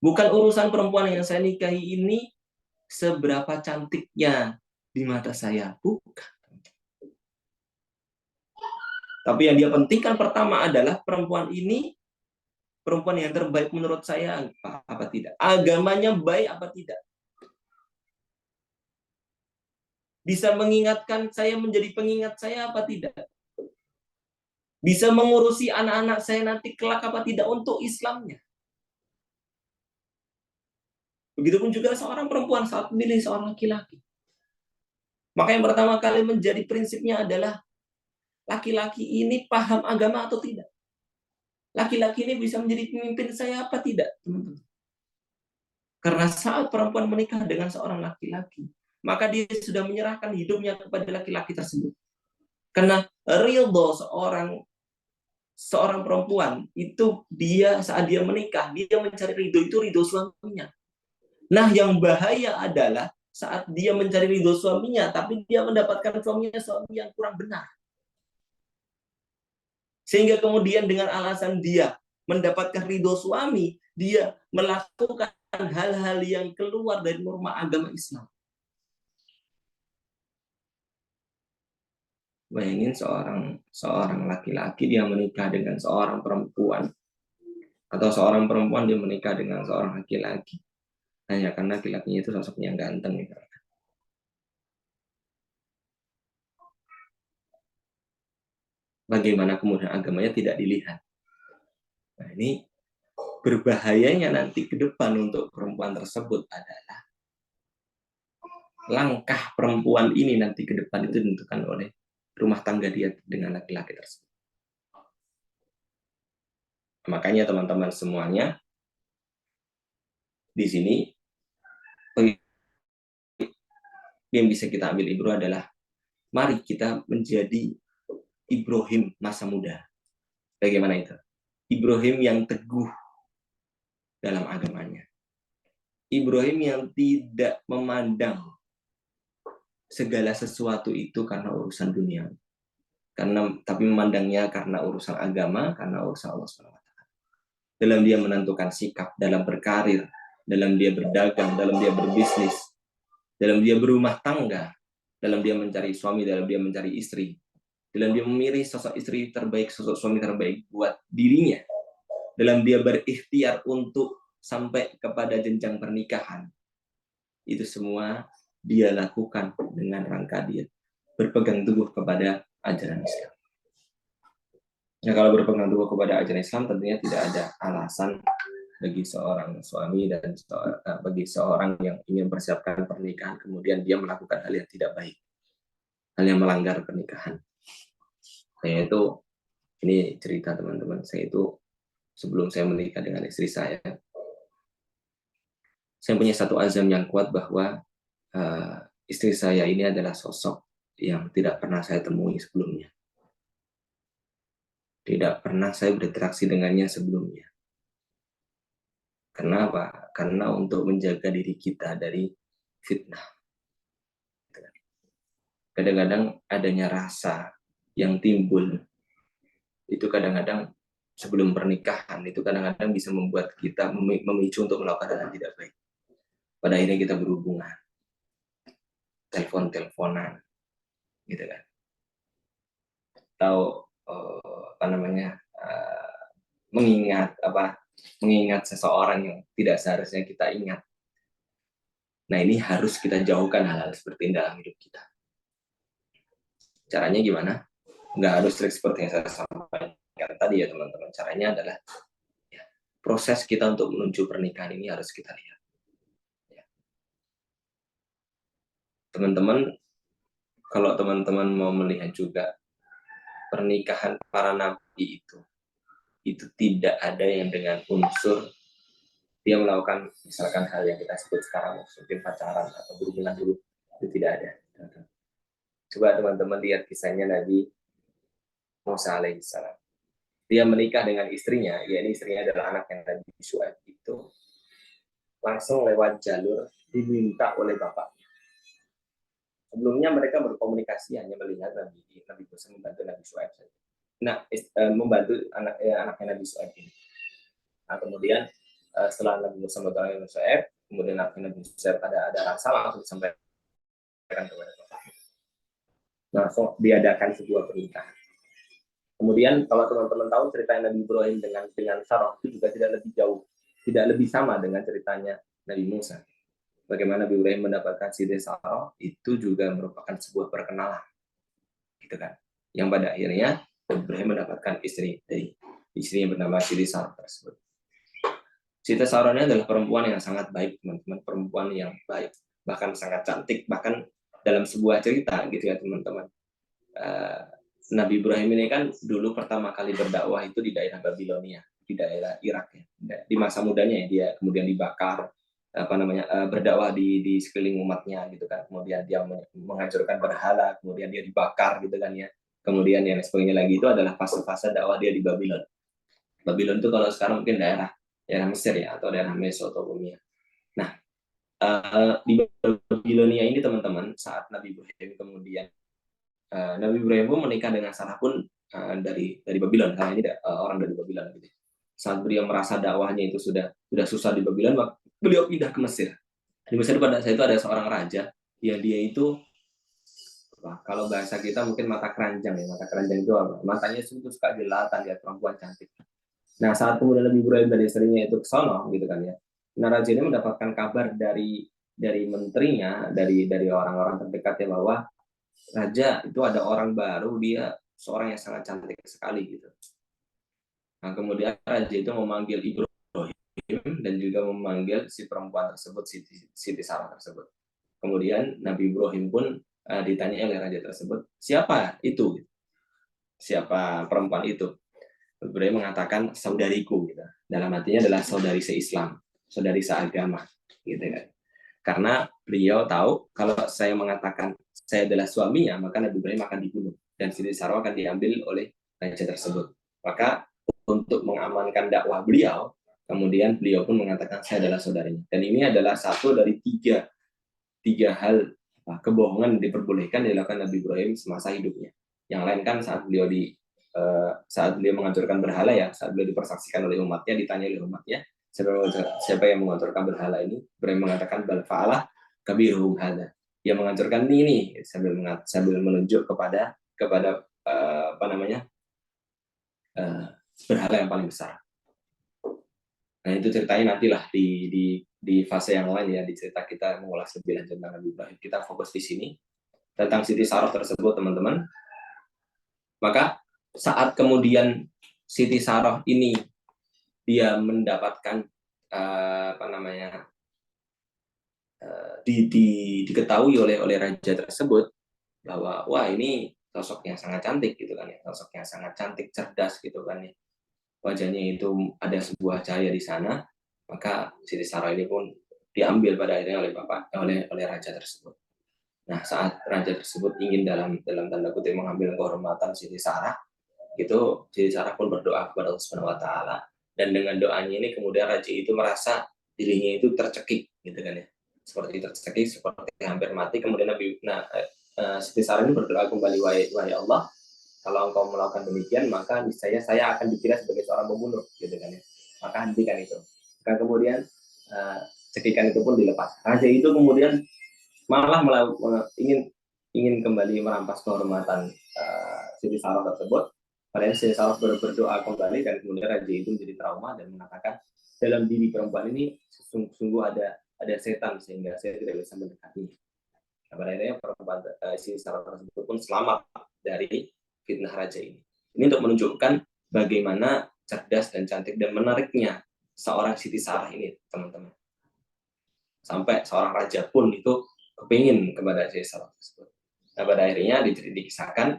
Bukan urusan perempuan yang saya nikahi ini seberapa cantiknya di mata saya. Bukan. Tapi yang dia pentingkan pertama adalah perempuan ini perempuan yang terbaik menurut saya apa tidak. Agamanya baik apa tidak. Bisa mengingatkan saya menjadi pengingat saya apa tidak. Bisa mengurusi anak-anak saya nanti kelak apa tidak untuk Islamnya. Begitupun juga seorang perempuan saat memilih seorang laki-laki. Maka yang pertama kali menjadi prinsipnya adalah laki-laki ini paham agama atau tidak. Laki-laki ini bisa menjadi pemimpin saya apa tidak, teman-teman. Karena saat perempuan menikah dengan seorang laki-laki, maka dia sudah menyerahkan hidupnya kepada laki-laki tersebut. Karena ridho seorang perempuan itu dia saat dia menikah, dia mencari ridho itu ridho suaminya. Nah, yang bahaya adalah saat dia mencari ridho suaminya, tapi dia mendapatkan suami yang kurang benar. Sehingga kemudian dengan alasan dia mendapatkan ridho suami, dia melakukan hal-hal yang keluar dari norma agama Islam. Bayangin seorang laki-laki dia menikah dengan seorang perempuan, atau seorang perempuan dia menikah dengan seorang laki-laki. Hanya karena laki-lakinya itu sosoknya yang ganteng. Gitu. Bagaimana kemudian agamanya tidak dilihat. Nah, ini berbahayanya nanti ke depan untuk perempuan tersebut adalah langkah perempuan ini nanti ke depan itu ditentukan oleh rumah tangga dia dengan laki-laki tersebut. Makanya teman-teman semuanya di sini yang bisa kita ambil ibro adalah mari kita menjadi Ibrahim masa muda. Bagaimana itu? Ibrahim yang teguh dalam agamanya. Ibrahim yang tidak memandang segala sesuatu itu karena urusan dunia. Tapi memandangnya karena urusan agama, karena urusan Allah SWT. Dalam dia menentukan sikap, dalam berkarir, dalam dia berdagang, dalam dia berbisnis, dalam dia berumah tangga, dalam dia mencari suami, dalam dia mencari istri, dalam dia memilih sosok istri terbaik, sosok suami terbaik buat dirinya, dalam dia berikhtiar untuk sampai kepada jenjang pernikahan. Itu semua dia lakukan dengan rangka dia berpegang teguh kepada ajaran Islam. Ya, kalau berpegang teguh kepada ajaran Islam tentunya tidak ada alasan bagi seorang suami dan bagi seorang yang ingin mempersiapkan pernikahan kemudian dia melakukan hal yang tidak baik, hal yang melanggar pernikahan. Saya itu, ini cerita teman-teman, saya itu sebelum saya menikah dengan istri saya punya satu azam yang kuat bahwa istri saya ini adalah sosok yang tidak pernah saya temui sebelumnya. Tidak pernah saya berinteraksi dengannya sebelumnya. Kenapa? Karena untuk menjaga diri kita dari fitnah. Kadang-kadang adanya rasa yang timbul, itu kadang-kadang sebelum pernikahan, itu kadang-kadang bisa membuat kita memicu untuk melakukan hal yang tidak baik. Pada akhirnya kita berhubungan, telepon-teleponan, gitu kan. Atau apa namanya, mengingat seseorang yang tidak seharusnya kita ingat. Nah, ini harus kita jauhkan hal-hal seperti ini dalam hidup kita. Caranya gimana? Nggak harus trik seperti yang saya sampaikan tadi ya teman-teman. Caranya adalah ya, proses kita untuk menuju pernikahan ini harus kita lihat. Ya. Teman-teman, kalau teman-teman mau melihat juga pernikahan para nabi itu tidak ada yang dengan unsur dia melakukan misalkan hal yang kita sebut sekarang mungkin pacaran atau berhubungan dulu, itu tidak ada. Coba teman-teman lihat kisahnya Nabi Musa alaihissalam. Dia menikah dengan istrinya, yakni istrinya adalah anak yang Nabi Syuaib itu langsung lewat jalur diminta oleh bapak. Sebelumnya mereka berkomunikasi hanya melihat Nabi Musa membantu Nabi Syuaib saja. Nah, membantu anaknya Nabi Syuaib ini. Nah, kemudian setelah Nabi Musa membantu Nabi Syuaib, kemudian Nabi Syuaib ada rasa langsung disampaikan kepada bapak. Langsung diadakan sebuah pernikahan. Kemudian kalau teman-teman tahu cerita Nabi Ibrahim dengan Sarah itu juga tidak lebih jauh, tidak lebih sama dengan ceritanya Nabi Musa. Bagaimana Nabi Ibrahim mendapatkan Siti Sarah itu juga merupakan sebuah perkenalan, gitu kan? Yang pada akhirnya Nabi Ibrahim mendapatkan istri yang bernama Siti Sarah tersebut. Siti Sarah ini adalah perempuan yang sangat baik, teman-teman, perempuan yang baik, bahkan sangat cantik, bahkan dalam sebuah cerita, gitu ya teman-teman. Nabi Ibrahim ini kan dulu pertama kali berdakwah itu di daerah Babilonia, di daerah Irak ya. Di masa mudanya ya, dia kemudian dibakar, berdakwah di sekeliling umatnya gitu kan. Kemudian dia menghancurkan berhala, kemudian dia dibakar gitu kan ya. Kemudian yang sebagainya lagi itu adalah fase-fase dakwah dia di Babylon. Babylon itu kalau sekarang mungkin daerah Mesir ya, atau daerah Mesopotamia. Nah, di Babilonia ini teman-teman, saat Nabi Ibrahim kemudian Nabi Ibrahim pun menikah dengan Sarah pun dari Babylon, karena ini orang dari Babylon gitu. Saat beliau merasa dakwahnya itu sudah susah di Babylon, maka beliau pindah ke Mesir. Di Mesir pada saat itu ada seorang raja yang dia itu kalau bahasa kita mungkin mata keranjang ya. Mata keranjang itu apa? Matanya itu suka jelatan lihat perempuan cantik. Nah, saat kemudian Nabi Ibrahim dari istrinya itu ke sono gitu kan ya. Nah, raja ini mendapatkan kabar dari menterinya, dari orang-orang terdekatnya bahwa raja itu ada orang baru, dia seorang yang sangat cantik sekali gitu. Nah, kemudian raja itu memanggil Ibrahim dan juga memanggil si perempuan tersebut, Siti Sarah tersebut. Kemudian Nabi Ibrahim pun ditanya oleh raja tersebut, siapa itu? Siapa perempuan itu? Ibrahim mengatakan saudariku gitu. Dalam artinya adalah saudari se-Islam, saudari seagama gitu kan. Karena beliau tahu kalau saya mengatakan saya adalah suaminya, maka Nabi Ibrahim akan dibunuh dan Siti Sarah akan diambil oleh raja tersebut. Maka untuk mengamankan dakwah beliau, kemudian beliau pun mengatakan saya adalah saudarinya. Dan ini adalah satu dari tiga hal kebohongan yang diperbolehkan dilakukan Nabi Ibrahim semasa hidupnya. Yang lain kan saat beliau menghancurkan berhala ya, saat beliau dipersaksikan oleh umatnya, ditanya oleh umatnya, siapa yang menghancurkan berhala ini? Ibrahim mengatakan bal fa'alah kabiruhum hadza. Yang menghancurkan ini sambil menunjuk kepada berhala yang paling besar. Nah, itu ceritanya nantilah di fase yang lain ya, di cerita kita mengulas lebih lanjut tentang Nabi Ibrahim. Kita fokus di sini tentang Siti Sarah tersebut, teman-teman. Maka saat kemudian Siti Sarah ini dia mendapatkan diketahui oleh raja tersebut bahwa wah ini sosok yang sangat cantik gitu kan ya, sosok yang sangat cantik, cerdas gitu kan ya, wajahnya itu ada sebuah cahaya di sana, maka Siti Sarah ini pun diambil pada akhirnya oleh raja tersebut. Nah, saat raja tersebut ingin dalam tanda kutip mengambil kehormatan Siti Sarah, itu Siti Sarah pun berdoa kepada Allah Subhanahu wa taala, dan dengan doanya ini kemudian raja itu merasa dirinya itu tercekik gitu kan ya. Seperti tercekik, seperti hampir mati. Kemudian Siti Sarah ini berdoa kembali, wahai Allah, kalau engkau melakukan demikian maka niscaya saya akan dikira sebagai seorang pembunuh gitu kan ya. Maka hentikan itu. Maka kemudian cekikan itu pun dilepas. Raja itu kemudian malah ingin ingin kembali merampas kehormatan Siti Sarah tersebut. Padahal Siti Sarah berdoa kembali, dan kemudian raja itu menjadi trauma dan mengatakan dalam diri perempuan ini sungguh ada setan sehingga saya tidak bisa mendekatinya. Nah, pada akhirnya perempuan Siti Sarah tersebut pun selamat dari fitnah raja ini. Ini untuk menunjukkan bagaimana cerdas dan cantik dan menariknya seorang Siti Sarah ini, teman-teman. Sampai seorang raja pun itu kepingin kepada Siti Sarah tersebut. Nah, pada akhirnya dikisahkan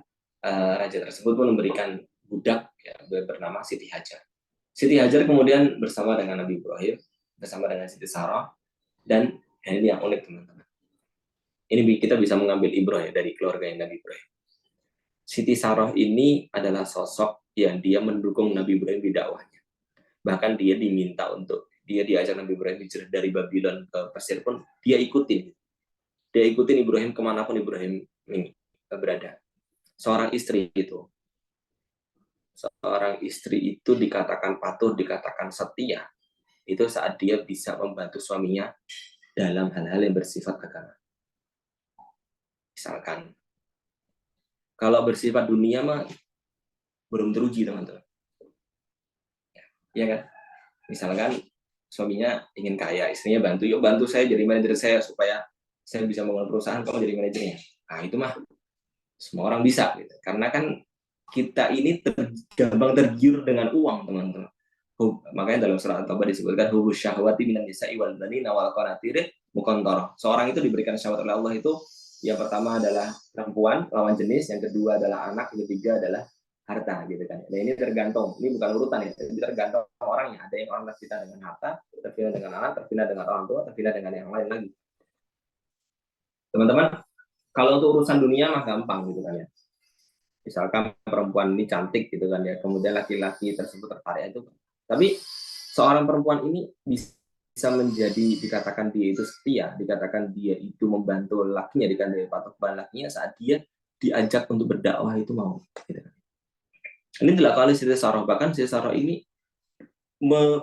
raja tersebut pun memberikan budak ya, bernama Siti Hajar. Siti Hajar kemudian bersama dengan Nabi Ibrahim, bersama dengan Siti Sarah, dan ini yang unik teman-teman. Ini kita bisa mengambil ibrah ya dari keluarga yang Nabi Ibrahim. Siti Sarah ini adalah sosok yang dia mendukung Nabi Ibrahim di dakwahnya. Bahkan dia diminta untuk dia diajak Nabi Ibrahim hijrah dari Babylon ke Mesir pun dia ikutin. Dia ikutin Ibrahim kemanapun Ibrahim berada. Seorang istri itu dikatakan patuh, dikatakan setia, itu saat dia bisa membantu suaminya dalam hal-hal yang bersifat agama. Misalkan, kalau bersifat dunia mah belum teruji teman-teman. Ya kan? Misalkan suaminya ingin kaya, istrinya bantu, yuk bantu saya jadi manajer saya supaya saya bisa membangun perusahaan, kamu jadi manajernya. Nah itu mah semua orang bisa, gitu. Karena kan kita ini gampang tergiur dengan uang, teman-teman. Makanya dalam surat At-Taubah disebutkan hubus syahwati minan nisa'i wal banina wal qanatir muqantarah. Seorang itu diberikan syahwat oleh Allah itu yang pertama adalah perempuan lawan jenis, yang kedua adalah anak, yang ketiga adalah harta gitu kan. Nah ini tergantung, ini bukan urutan ya, ini tergantung orangnya. Ada yang orang terpindah dengan harta, terpindah dengan anak, terpindah dengan orang tua, terpindah dengan yang lain lagi. Teman-teman, kalau untuk urusan dunia mah gampang gitu kan ya. Misalkan perempuan ini cantik gitu kan ya, kemudian laki-laki tersebut tertarik itu. Tapi seorang perempuan ini bisa menjadi, dikatakan dia itu setia, dikatakan dia itu membantu lakinya, dikatakan dia patuh kepada lakinya saat dia diajak untuk berdakwah itu mau. Gitu. Ini dilakukan oleh Siti Sarah. Bahkan Siti Sarah ini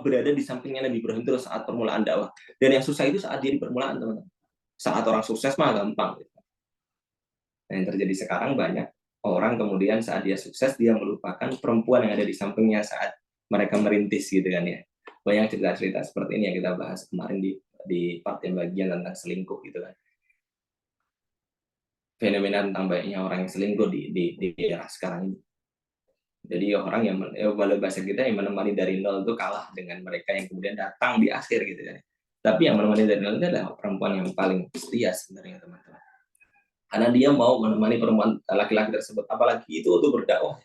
berada di sampingnya Nabi Ibrahim terus saat permulaan dakwah. Dan yang susah itu saat dia di permulaan, teman-teman. Saat orang sukses mah gampang. Gitu. Nah, yang terjadi sekarang banyak orang kemudian saat dia sukses dia melupakan perempuan yang ada di sampingnya saat mereka merintis gitu kan ya. Banyak cerita-cerita seperti ini yang kita bahas kemarin di part yang bagian tentang selingkuh gitu kan. Fenomena tentang banyaknya orang yang selingkuh di era sekarang ini. Jadi orang yang walau bahasa kita yang menemani dari nol itu kalah dengan mereka yang kemudian datang di akhir gitu kan. Tapi yang menemani dari nol itu adalah perempuan yang paling setia sebenarnya teman-teman. Karena dia mau menemani perempuan laki-laki tersebut, apalagi itu untuk berdakwah.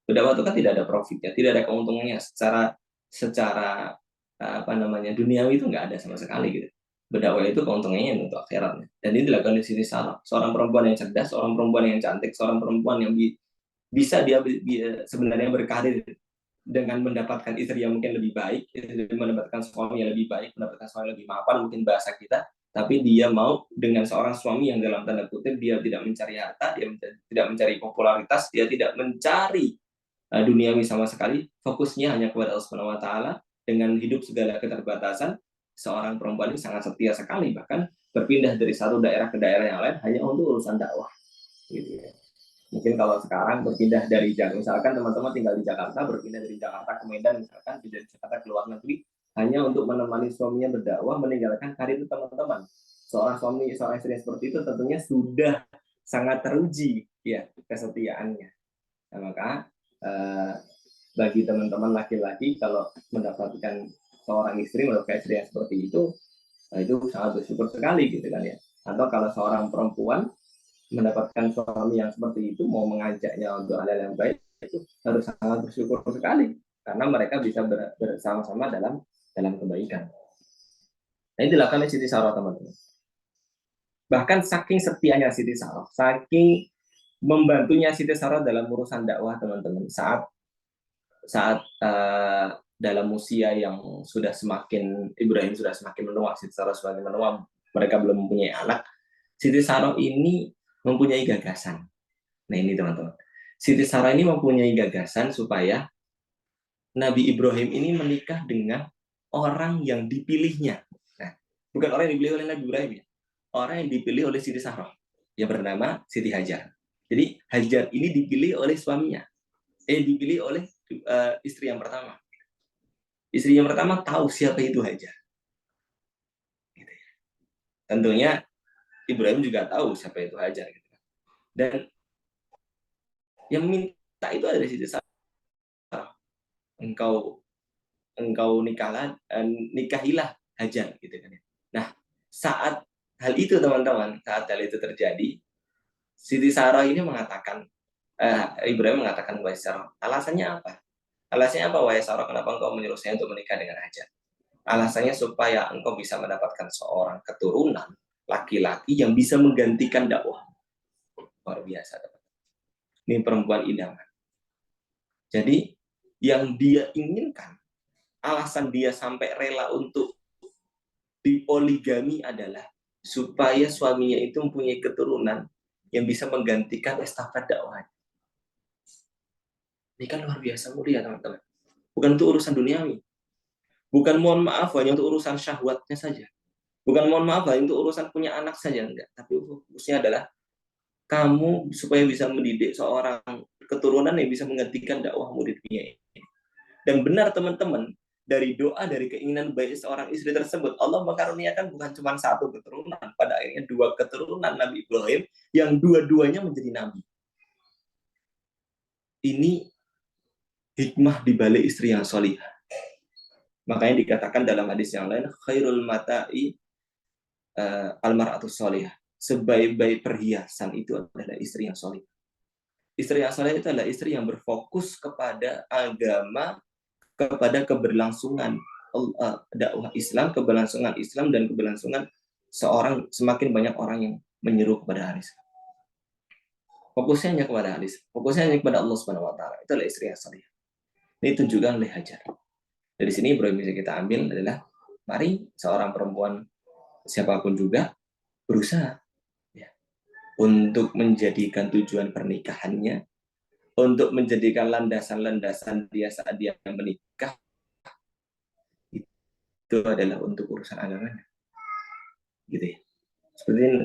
Berdakwah itu kan tidak ada profitnya, tidak ada keuntungannya secara duniawi itu nggak ada sama sekali gitu. Berdakwah itu keuntungannya untuk akhiratnya. Dan ini dilakukan di sini salah. Seorang perempuan yang cerdas, seorang perempuan yang cantik, seorang perempuan yang bisa dia sebenarnya berkarir dengan mendapatkan istri yang mungkin lebih baik, mendapatkan suami yang lebih baik, mendapatkan suami yang lebih mapan, mungkin bahasa kita, tapi dia mau dengan seorang suami yang dalam tanda kutip dia tidak mencari harta, dia tidak mencari popularitas, dia tidak mencari duniawi sama sekali, fokusnya hanya kepada Allah Subhanahu wa taala dengan hidup segala keterbatasan. Seorang perempuan ini sangat setia sekali, bahkan berpindah dari satu daerah ke daerah yang lain hanya untuk urusan dakwah. Gitu ya. Mungkin kalau sekarang berpindah dari Jakarta, misalkan teman-teman tinggal di Jakarta, berpindah dari Jakarta ke Medan, misalkan dari Jakarta ke luar negeri, hanya untuk menemani suaminya berdakwah, meninggalkan karir teman-teman. Seorang suami, seorang istri seperti itu tentunya sudah sangat teruji ya kesetiaannya. Nah, maka bagi teman-teman laki-laki kalau mendapatkan seorang istri, mendapatkan istri yang seperti itu sangat bersyukur sekali gitu kan ya. Atau kalau seorang perempuan mendapatkan suami yang seperti itu mau mengajaknya untuk hal yang baik, itu harus sangat bersyukur sekali karena mereka bisa bersama-sama dalam kebaikan. Nah, ini dilakukan di Siti Sarah teman-teman. Bahkan saking setianya Siti Sarah, saking membantunya Siti Sarah dalam urusan dakwah teman-teman, saat saat dalam usia yang sudah semakin, Ibrahim sudah semakin menua, Siti Sarah semakin menua, mereka belum mempunyai anak, Siti Sarah ini mempunyai gagasan. Nah ini teman-teman, Siti Sarah ini mempunyai gagasan supaya Nabi Ibrahim ini menikah dengan orang yang dipilihnya. Nah, bukan orang yang dipilih oleh Nabi Ibrahim ya, orang yang dipilih oleh Siti Sarah yang bernama Siti Hajar. Jadi Hajar ini dipilih oleh suaminya, dipilih oleh istri yang pertama. Istri yang pertama tahu siapa itu Hajar. Gitu ya. Tentunya Ibrahim juga tahu siapa itu Hajar. Gitu. Dan yang minta itu ada Siti Sarah. Engkau engkau nikahilah Hajar gitu kan ya. Nah, saat hal itu teman-teman, saat hal itu terjadi, Siti Sarah ini mengatakan, Ibrahim mengatakan kepada Sarah, alasannya apa? Alasannya apa, wahai Sarah, kenapa engkau menyuruh saya untuk menikah dengan Hajar? Alasannya supaya engkau bisa mendapatkan seorang keturunan laki-laki yang bisa menggantikan dakwah. Luar biasa, teman. Ini perempuan idaman. Jadi yang dia inginkan, alasan dia sampai rela untuk dipoligami adalah supaya suaminya itu mempunyai keturunan yang bisa menggantikan estafet dakwah. Ini kan luar biasa mulia teman-teman. Bukan untuk urusan duniawi. Bukan mohon maaf hanya untuk urusan syahwatnya saja. Bukan mohon maaf hanya untuk urusan punya anak saja, enggak. Tapi fokusnya adalah kamu supaya bisa mendidik seorang keturunan yang bisa menggantikan dakwahmu di dunia ini. Dan benar teman-teman, dari doa, dari keinginan baik seorang istri tersebut, Allah mengaruniakan bukan cuma satu keturunan, pada akhirnya dua keturunan Nabi Ibrahim yang dua-duanya menjadi nabi. Ini hikmah di balik istri yang solihah. Makanya dikatakan dalam hadis yang lain, khairul mata'i almar'atus solihah. Sebaik-baik perhiasan itu adalah istri yang solih. Istri yang solih itu adalah istri yang berfokus kepada agama, kepada keberlangsungan dakwah Islam, keberlangsungan Islam dan keberlangsungan semakin banyak orang yang menyeru kepada Haris. Fokusnya hanya kepada Haris, fokusnya hanya kepada Allah Subhanahu wa taala. Itu adalah istri yang salih. Ini tunjukkan oleh Hajar. Dari sini bro yang bisa kita ambil adalah mari seorang perempuan siapapun juga berusaha ya, untuk menjadikan tujuan pernikahannya, untuk menjadikan landasan-landasan dia saat dia menikah itu adalah untuk urusan agamanya. Gitu ya.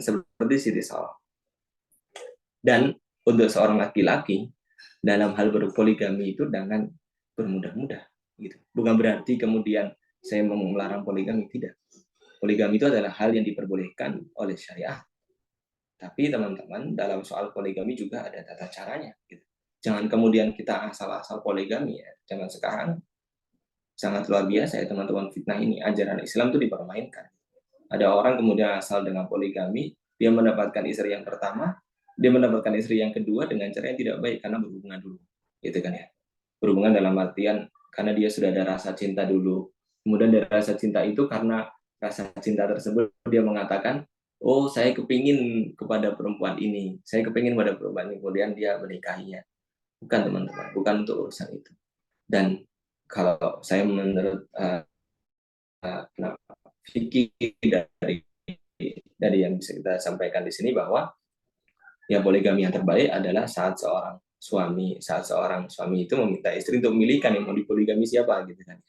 Seperti Siti Sarah. Dan untuk seorang laki-laki dalam hal berpoligami itu jangan bermudah-mudah gitu. Bukan berarti kemudian saya mau melarang poligami, tidak. Poligami itu adalah hal yang diperbolehkan oleh syariah. Tapi teman-teman, dalam soal poligami juga ada tata caranya gitu. Jangan kemudian kita asal-asal poligami ya. Zaman sekarang sangat luar biasa ya teman-teman, fitnah ini, ajaran Islam itu dipermainkan. Ada orang kemudian asal dengan poligami, dia mendapatkan istri yang pertama, dia mendapatkan istri yang kedua dengan cara yang tidak baik karena berhubungan dulu, gitu kan ya. Berhubungan dalam artian karena dia sudah ada rasa cinta dulu. Kemudian dari rasa cinta itu, karena rasa cinta tersebut dia mengatakan, oh saya kepingin kepada perempuan ini, saya kepingin pada perempuan ini, kemudian dia menikahinya. Bukan teman-teman, bukan untuk urusan itu. Dan kalau saya menurut fikih dari yang bisa kita sampaikan di sini, bahwa ya poligami yang terbaik adalah saat seorang suami itu meminta istri untuk memilihkan yang mau dipoligami siapa gitu kan.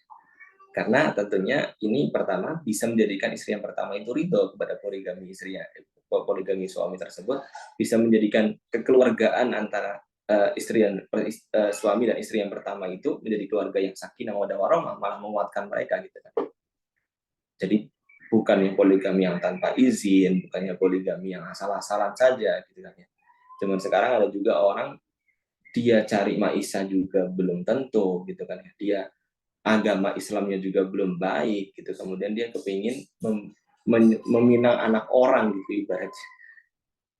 Karena tentunya ini pertama bisa menjadikan istri yang pertama itu ridho kepada poligami istrinya, poligami suami tersebut, bisa menjadikan kekeluargaan antara suami dan istri yang pertama itu menjadi keluarga yang sakinah mawaddah warahmah, malah menguatkan mereka gitu kan. Jadi bukannya poligami yang tanpa izin, bukannya poligami yang asal-asalan saja gitu kan ya. Cuman sekarang ada juga orang dia cari maisha juga belum tentu gitu kan ya. Dia agama Islamnya juga belum baik gitu. Kemudian dia kepingin meminang anak orang gitu ibaratnya.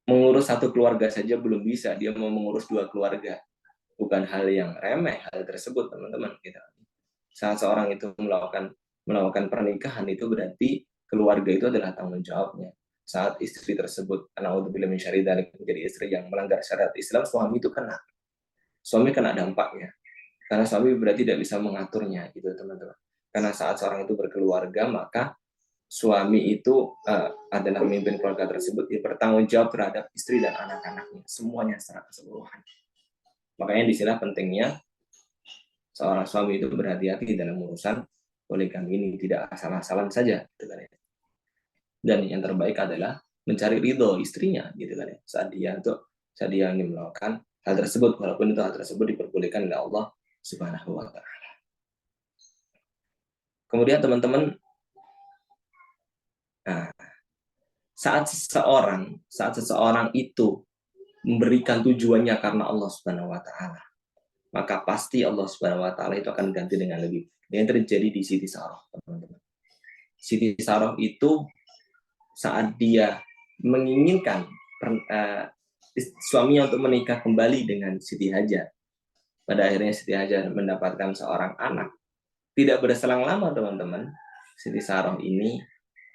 Mengurus satu keluarga saja belum bisa, dia mau mengurus dua keluarga. Bukan hal yang remeh hal tersebut teman-teman gitu. Saat seorang itu melakukan pernikahan itu berarti keluarga itu adalah tanggung jawabnya. saat istri tersebut naudzubillah min syarri dzalik menjadi istri yang melanggar syariat Islam, suami itu kena. Suami kena dampaknya. Karena suami berarti tidak bisa mengaturnya gitu teman-teman. Karena saat seorang itu berkeluarga, maka suami itu adalah pemimpin keluarga tersebut, dia bertanggung jawab terhadap istri dan anak-anaknya, semuanya secara keseluruhan. Makanya disinilah pentingnya seorang suami itu berhati-hati dalam urusan poligami ini, tidak asal-asalan saja gitu kan ya. Dan yang terbaik adalah mencari ridho istrinya gitu kan ya, saat dia ingin melakukan hal tersebut, walaupun itu hal tersebut diperbolehkan oleh Allah Subhanahu wa taala. Kemudian teman-teman, nah, saat seseorang itu memberikan tujuannya karena Allah Subhanahu wa taala, maka pasti Allah Subhanahu wa taala itu akan ganti dengan lebih. Yang terjadi di Siti Saroh, teman-teman. Siti Saroh itu saat dia menginginkan suaminya untuk menikah kembali dengan Siti Hajar, pada akhirnya Siti Hajar mendapatkan seorang anak. Tidak berselang lama, teman-teman, Siti Saroh ini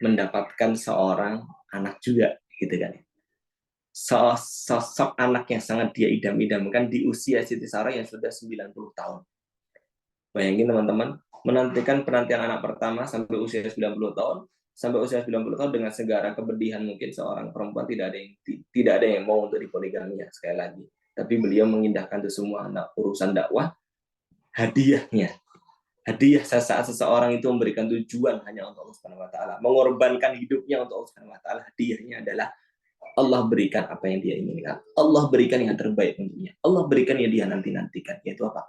mendapatkan seorang anak juga, gitu kan. Sosok anak yang sangat dia idam-idamkan di usia Siti Saroh yang sudah 90 tahun. Bayangin teman-teman, menantikan penantian anak pertama sampai usia 90 tahun, sampai usia 90 tahun dengan segala kepedihan mungkin seorang perempuan tidak ada yang mau untuk dipoligami ya, sekali lagi. Tapi beliau mengindahkan itu semua, urusan dakwah, hadiah saat seseorang itu memberikan tujuan hanya untuk Allah Subhanahu wa taala, mengorbankan hidupnya untuk Allah Subhanahu wa taala, hadiahnya adalah Allah berikan apa yang dia inginkan. Allah berikan yang terbaik untuknya. Allah berikan yang dia nanti-nantikan, yaitu apa?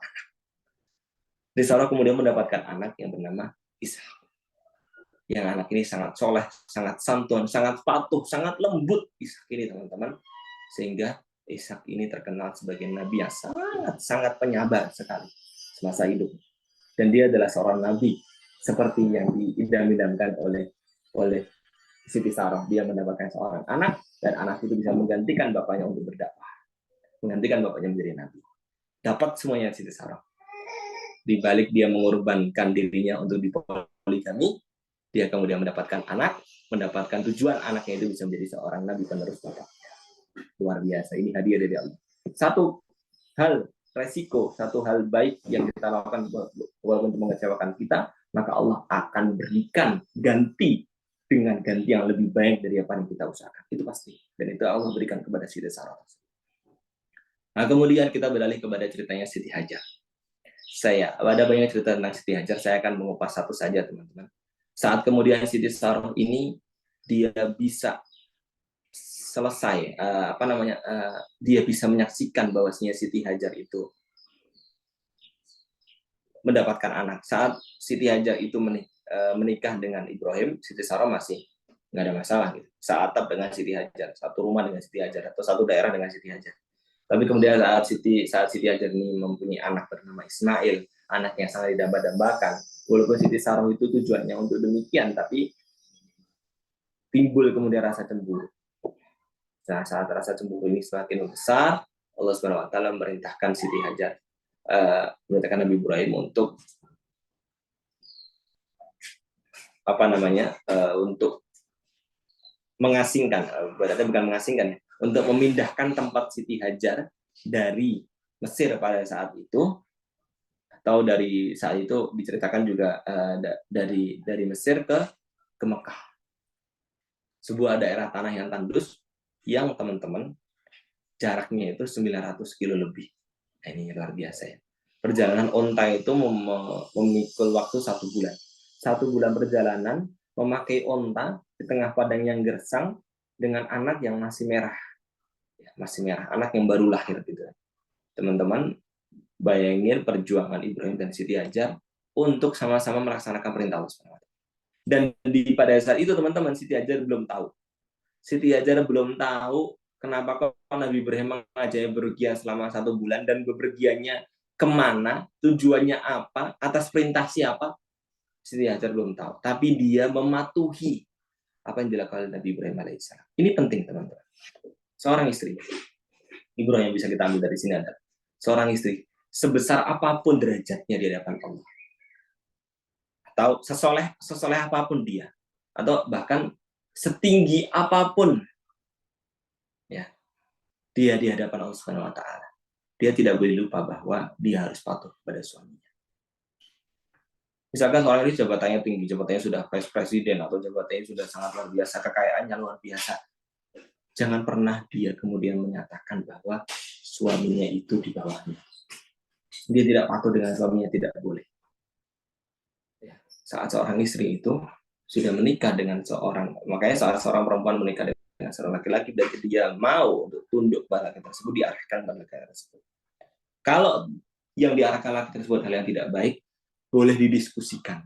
Siti Saroh kemudian mendapatkan anak yang bernama Ishak. Yang anak ini sangat soleh, sangat santun, sangat patuh, sangat lembut Ishak ini, teman-teman. Sehingga Ishak ini terkenal sebagai nabi yang sangat penyabar sekali semasa hidup. Dan dia adalah seorang nabi seperti yang diidam-idamkan oleh Siti Saroh. Dia mendapatkan seorang anak, dan anak itu bisa menggantikan bapaknya untuk berdakwah, menggantikan bapaknya menjadi nabi. Dapat semuanya Siti Saroh. Di balik dia mengorbankan dirinya untuk dipoligami, dia kemudian mendapatkan anak, mendapatkan tujuan anaknya itu bisa menjadi seorang nabi penerus bapaknya. Luar biasa, ini hadiah dari Allah. Satu hal resiko, satu hal baik yang kita lakukan walaupun itu mengecewakan kita, maka Allah akan berikan ganti dengan ganti yang lebih baik dari apa yang kita usahakan. Itu pasti. Dan itu Allah berikan kepada Siti Saroh. Nah, kemudian kita beralih kepada ceritanya Siti Hajar. Ada banyak cerita tentang Siti Hajar, saya akan mengupas satu saja, teman-teman. Saat kemudian Siti Saroh ini dia bisa selesai, dia bisa menyaksikan bahwasanya Siti Hajar itu mendapatkan anak. Saat Siti Hajar itu menikah dengan Ibrahim, Siti Saroh masih nggak ada masalah gitu. Seatap dengan Siti Hajar, satu rumah dengan Siti Hajar, atau satu daerah dengan Siti Hajar. Tapi kemudian saat Siti Hajar ini mempunyai anak bernama Ismail, anak yang sangat didamba-dambakan. Walaupun Siti Saroh itu tujuannya untuk demikian, tapi timbul kemudian rasa cemburu. Nah, saat rasa cemburu ini semakin besar, Allah Subhanahu wa taala memerintahkan Siti Hajar, memerintahkan Nabi Ibrahim untuk untuk mengasingkan, berarti bukan mengasingkan, untuk memindahkan tempat Siti Hajar dari Mesir pada saat itu, atau dari saat itu diceritakan juga dari Mesir ke Mekah, sebuah daerah tanah yang tandus yang teman-teman jaraknya itu 900 kilo lebih. Nah, ini luar biasa ya. Perjalanan onta itu memikul waktu 1 bulan. 1 bulan perjalanan memakai onta di tengah padang yang gersang dengan anak yang masih merah. Masih merah, anak yang baru lahir gitu. Teman-teman, bayangin perjuangan Ibrahim dan Siti Hajar untuk sama-sama melaksanakan perintah Allah. Dan pada saat itu teman-teman, Siti Hajar belum tahu. Siti Hajar belum tahu kenapa kok Nabi Ibrahim mengajaknya berpergian selama 1 bulan, dan bepergiannya kemana, tujuannya apa, atas perintah siapa, Siti Hajar belum tahu. Tapi dia mematuhi apa yang dilakukan oleh Nabi Ibrahim alaihissalam. Ini penting, teman-teman. Seorang istri, Ibrahim yang bisa kita ambil dari sini adalah seorang istri, sebesar apapun derajatnya di hadapan Allah, atau sesoleh apapun dia, atau bahkan setinggi apapun ya dia di hadapan Allah Subhanahu wa taala, dia tidak boleh lupa bahwa dia harus patuh kepada suaminya. Misalkan seorang ini jabatannya tinggi, jabatannya sudah vice presiden atau jabatannya sudah sangat luar biasa, kekayaannya luar biasa. Jangan pernah dia kemudian menyatakan bahwa suaminya itu di bawahnya. Dia tidak patuh dengan suaminya, tidak boleh. Ya. Saat seorang istri itu sudah menikah dengan seorang, makanya saat seorang perempuan menikah dengan seorang laki-laki dan dia mau untuk tunduk pada laki tersebut, diarahkan pada laki tersebut. Kalau yang diarahkan laki tersebut hal yang tidak baik, boleh didiskusikan,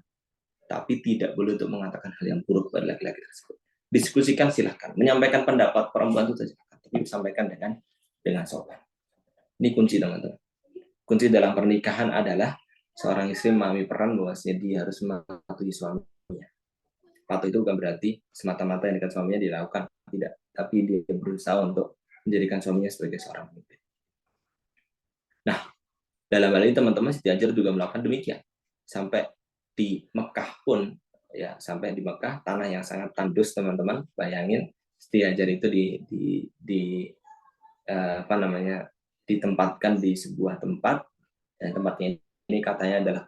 tapi tidak boleh untuk mengatakan hal yang buruk pada laki-laki tersebut. Diskusikan silahkan, menyampaikan pendapat perempuan itu silahkan, tapi disampaikan dengan sopan. Ini kunci teman-teman. Kunci dalam pernikahan adalah seorang istri memahami peran bahwasanya dia harus mematuhi suaminya. Patuh itu bukan berarti semata-mata yang dekat suaminya dilakukan, tidak, tapi dia berusaha untuk menjadikan suaminya sebagai seorang pemimpin. Nah, dalam hal ini teman-teman Siti Hajar juga melakukan demikian. Sampai di Mekah pun, ya sampai di Mekah, tanah yang sangat tandus teman-teman. Bayangin Siti Hajar itu ditempatkan di sebuah tempat, dan tempatnya ini katanya adalah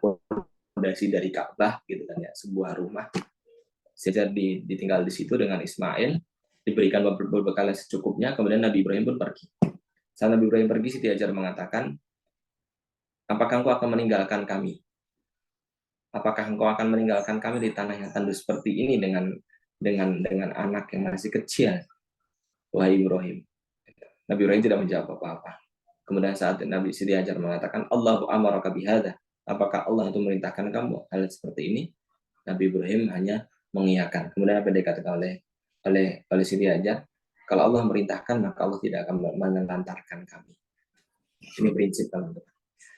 fondasi dari Ka'bah gitu kan ya, sebuah rumah. Siti Hajar ditinggal di situ dengan Ismail, diberikan berbekal secukupnya, kemudian Nabi Ibrahim pun pergi. Saat Nabi Ibrahim pergi, Siti Hajar mengatakan, apakah engkau akan meninggalkan kami? Apakah engkau akan meninggalkan kami di tanah yang tandus seperti ini dengan anak yang masih kecil? Wahai Ibrahim. Nabi Ibrahim tidak menjawab apa-apa. Kemudian saat Nabi Siti Hajar mengatakan, Allahu amaraka bihada. Apakah Allah itu merintahkan kamu hal seperti ini? Nabi Ibrahim hanya mengiyakan. Kemudian apa yang dikatakan oleh Siti Hajar? Kalau Allah merintahkan, maka Allah tidak akan menelantarkan kami. Ini prinsip teman-teman.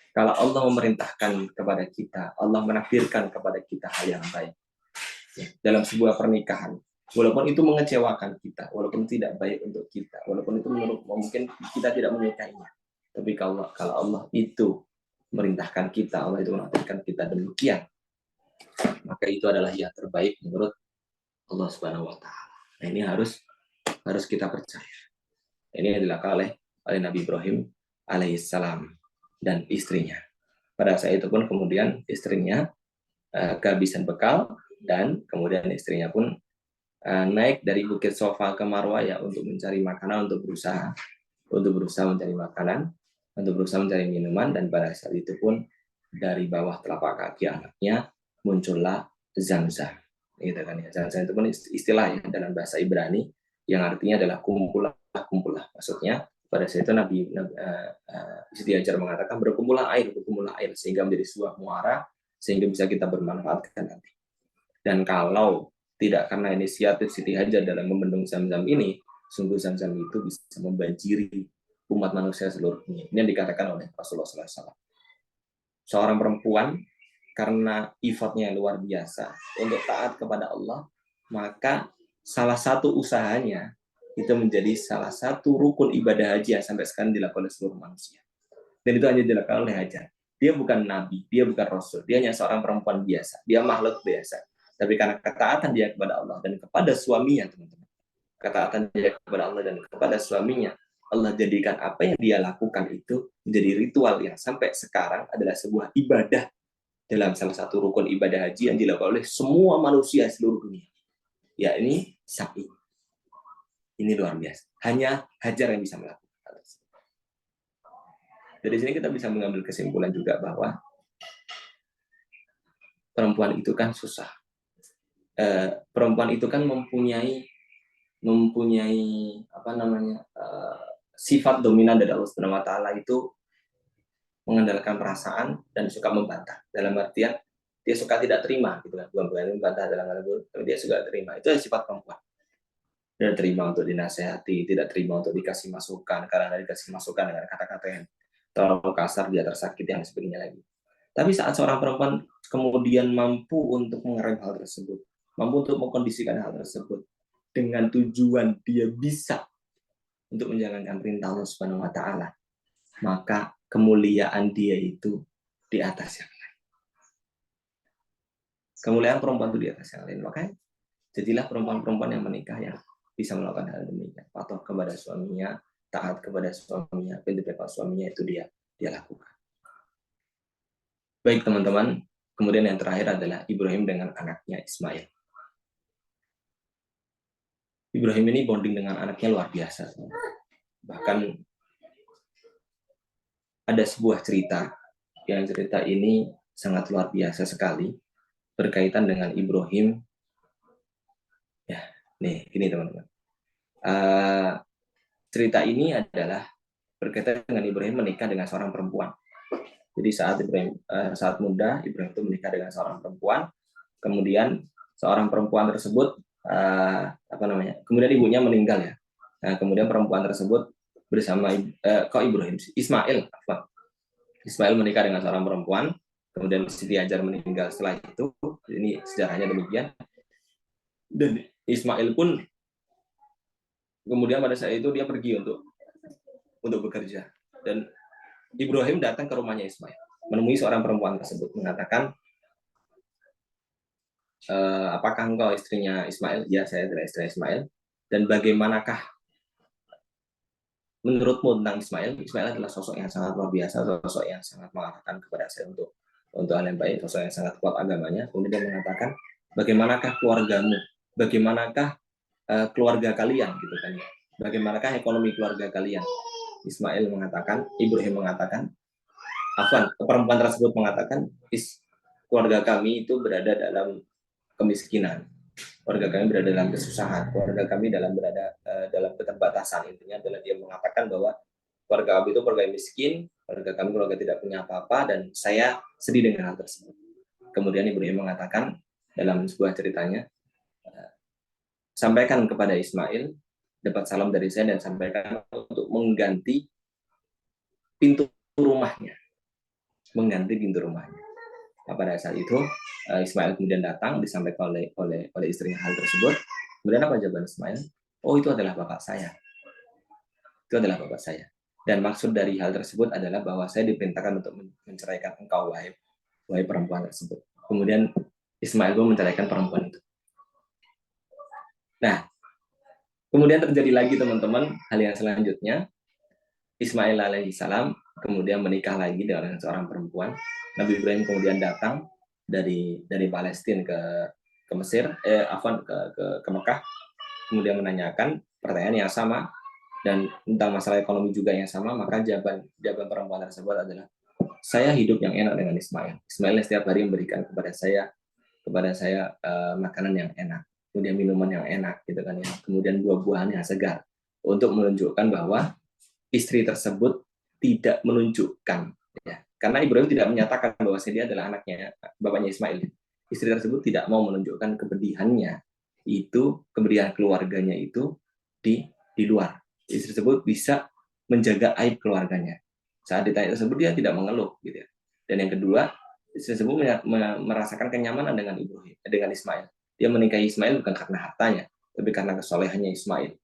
Kalau Allah memerintahkan kepada kita, Allah menakdirkan kepada kita hal yang baik. Dalam sebuah pernikahan, walaupun itu mengecewakan kita, walaupun tidak baik untuk kita, walaupun itu mungkin kita tidak menyukainya, tapi kalau Allah itu merintahkan kita, Allah itu menakdirkan kita demikian, maka itu adalah yang terbaik menurut Allah Subhanahu wa taala. Nah, ini harus kita percaya. Ini dilakukan oleh Nabi Ibrahim alaihissalam dan istrinya. Pada saat itu pun kemudian istrinya kehabisan bekal, dan kemudian istrinya pun naik dari Bukit Sofa ke Marwah ya untuk mencari makanan, untuk berusaha mencari makanan, untuk berusaha mencari minuman, dan pada saat itu pun dari bawah telapak kaki anaknya muncullah Zamzam. Gitu kan ya. Zamzam itu pun istilah ya dalam bahasa Ibrani yang artinya adalah kumpulah. Maksudnya pada saat itu Nabi Siti Hajar mengatakan berkumpullah air sehingga menjadi sebuah muara sehingga bisa kita bermanfaatkan nanti. Dan kalau tidak karena inisiatif Siti Hajar dalam membendung Zamzam ini, sungguh Zamzam itu bisa membanjiri umat manusia seluruhnya. Ini yang dikatakan oleh Rasulullah SAW. Seorang perempuan karena effortnya yang luar biasa untuk taat kepada Allah, maka salah satu usahanya itu menjadi salah satu rukun ibadah haji yang sampai sekarang dilakukan oleh seluruh manusia. Dan itu hanya dilakukan oleh Hajar. Dia bukan nabi, dia bukan rasul, dia hanya seorang perempuan biasa, dia makhluk biasa. Tapi karena ketaatan dia kepada Allah dan kepada suaminya, teman-teman, ketaatan dia kepada Allah dan kepada suaminya, Allah jadikan apa yang dia lakukan itu menjadi ritual yang sampai sekarang adalah sebuah ibadah dalam salah satu rukun ibadah haji yang dilakukan oleh semua manusia seluruh dunia, yakni sa'i. Ini luar biasa. Hanya Hajar yang bisa melakukan. Dari sini kita bisa mengambil kesimpulan juga bahwa perempuan itu kan susah. Perempuan itu kan mempunyai sifat dominan dari Allah Subhanahu wa taala itu mengandalkan perasaan dan suka membantah. Dalam artian dia suka tidak terima gitu kan. Bukan membantah dalam arti tapi dia suka terima. Itu sifat perempuan. Tidak terima untuk dinasehati, tidak terima untuk dikasih masukan, karena dikasih masukan dengan kata-kata yang terlalu kasar, dia tersakiti dan sebagainya lagi. Tapi saat seorang perempuan kemudian mampu untuk mengerem hal tersebut, mampu untuk mengkondisikan hal tersebut dengan tujuan dia bisa untuk menjalankan perintah Allah Subhanahu wa taala, maka kemuliaan dia itu di atas yang lain. Kemuliaan perempuan itu di atas yang lain. Makanya Jadilah perempuan-perempuan yang menikah yang bisa melakukan hal demikian, patuh kepada suaminya, taat kepada suaminya, pintu suaminya itu dia lakukan. Baik teman-teman, kemudian yang terakhir adalah Ibrahim dengan anaknya Ismail. Ibrahim ini bonding dengan anaknya luar biasa. Bahkan ada sebuah cerita, yang cerita ini sangat luar biasa sekali, berkaitan dengan Ibrahim. Ya, nih, gini teman-teman. Cerita ini adalah berkaitan dengan Ibrahim menikah dengan seorang perempuan. Jadi saat muda, Ibrahim itu menikah dengan seorang perempuan. Kemudian seorang perempuan tersebut, kemudian ibunya meninggal ya. Nah, kemudian perempuan tersebut bersama Ismail menikah dengan seorang perempuan, kemudian Siti Hajar meninggal setelah itu. Ini sejarahnya demikian. Dan Ismail pun kemudian pada saat itu dia pergi untuk bekerja. Dan Ibrahim datang ke rumahnya Ismail, menemui seorang perempuan tersebut, mengatakan, apakah engkau istrinya Ismail? Ya, saya adalah istri Ismail. Dan bagaimanakah menurutmu tentang Ismail? Ismail adalah sosok yang sangat luar biasa, sosok yang sangat mengarahkan kepada saya untuk hal yang baik, sosok yang sangat kuat agamanya. Kemudian dia mengatakan, bagaimanakah keluargamu? Bagaimanakah keluarga kalian, gitu kan ya? Bagaimanakah ekonomi keluarga kalian? Ibrahim mengatakan, perempuan tersebut mengatakan, keluarga kami itu berada dalam kemiskinan, keluarga kami berada dalam kesusahan, keluarga kami berada dalam keterbatasan. Intinya adalah dia mengatakan bahwa keluarga kami itu keluarga miskin, keluarga kami keluarga tidak punya apa-apa, dan saya sedih dengan hal tersebut. Kemudian Ibrahim mengatakan dalam sebuah ceritanya, sampaikan kepada Ismail, dapat salam dari saya dan sampaikan untuk mengganti pintu rumahnya. Nah, pada saat itu Ismail kemudian datang, disampaikan oleh istrinya hal tersebut. Kemudian apa jawaban Ismail? Oh, itu adalah bapak saya. Dan maksud dari hal tersebut adalah bahwa saya diperintahkan untuk menceraikan engkau, wahai perempuan tersebut. Kemudian Ismail pun menceraikan perempuan itu. Nah, kemudian terjadi lagi teman-teman hal yang selanjutnya. Ismail alaihissalam kemudian menikah lagi dengan seorang perempuan. Nabi Ibrahim kemudian datang dari Palestina ke Mesir, ke Mekah, kemudian menanyakan pertanyaan yang sama dan tentang masalah ekonomi juga yang sama. Maka jawaban perempuan tersebut adalah, saya hidup yang enak dengan Ismail. Ismail setiap hari memberikan kepada saya makanan yang enak, kemudian minuman yang enak, gitu kan ya. Kemudian buah-buahan yang segar, untuk menunjukkan bahwa istri tersebut tidak menunjukkan, ya, karena Ibrahim tidak menyatakan bahwa dia adalah bapaknya Ismail. Istri tersebut tidak mau menunjukkan kepedihannya, kepedihan keluarganya itu di luar. Istri tersebut bisa menjaga aib keluarganya. Saat ditanya tersebut dia tidak mengeluh, gitu ya. Dan yang kedua, istri tersebut merasakan kenyamanan dengan Ismail. Dia menikahi Ismail bukan karena hartanya, tapi karena kesolehannya Ismail.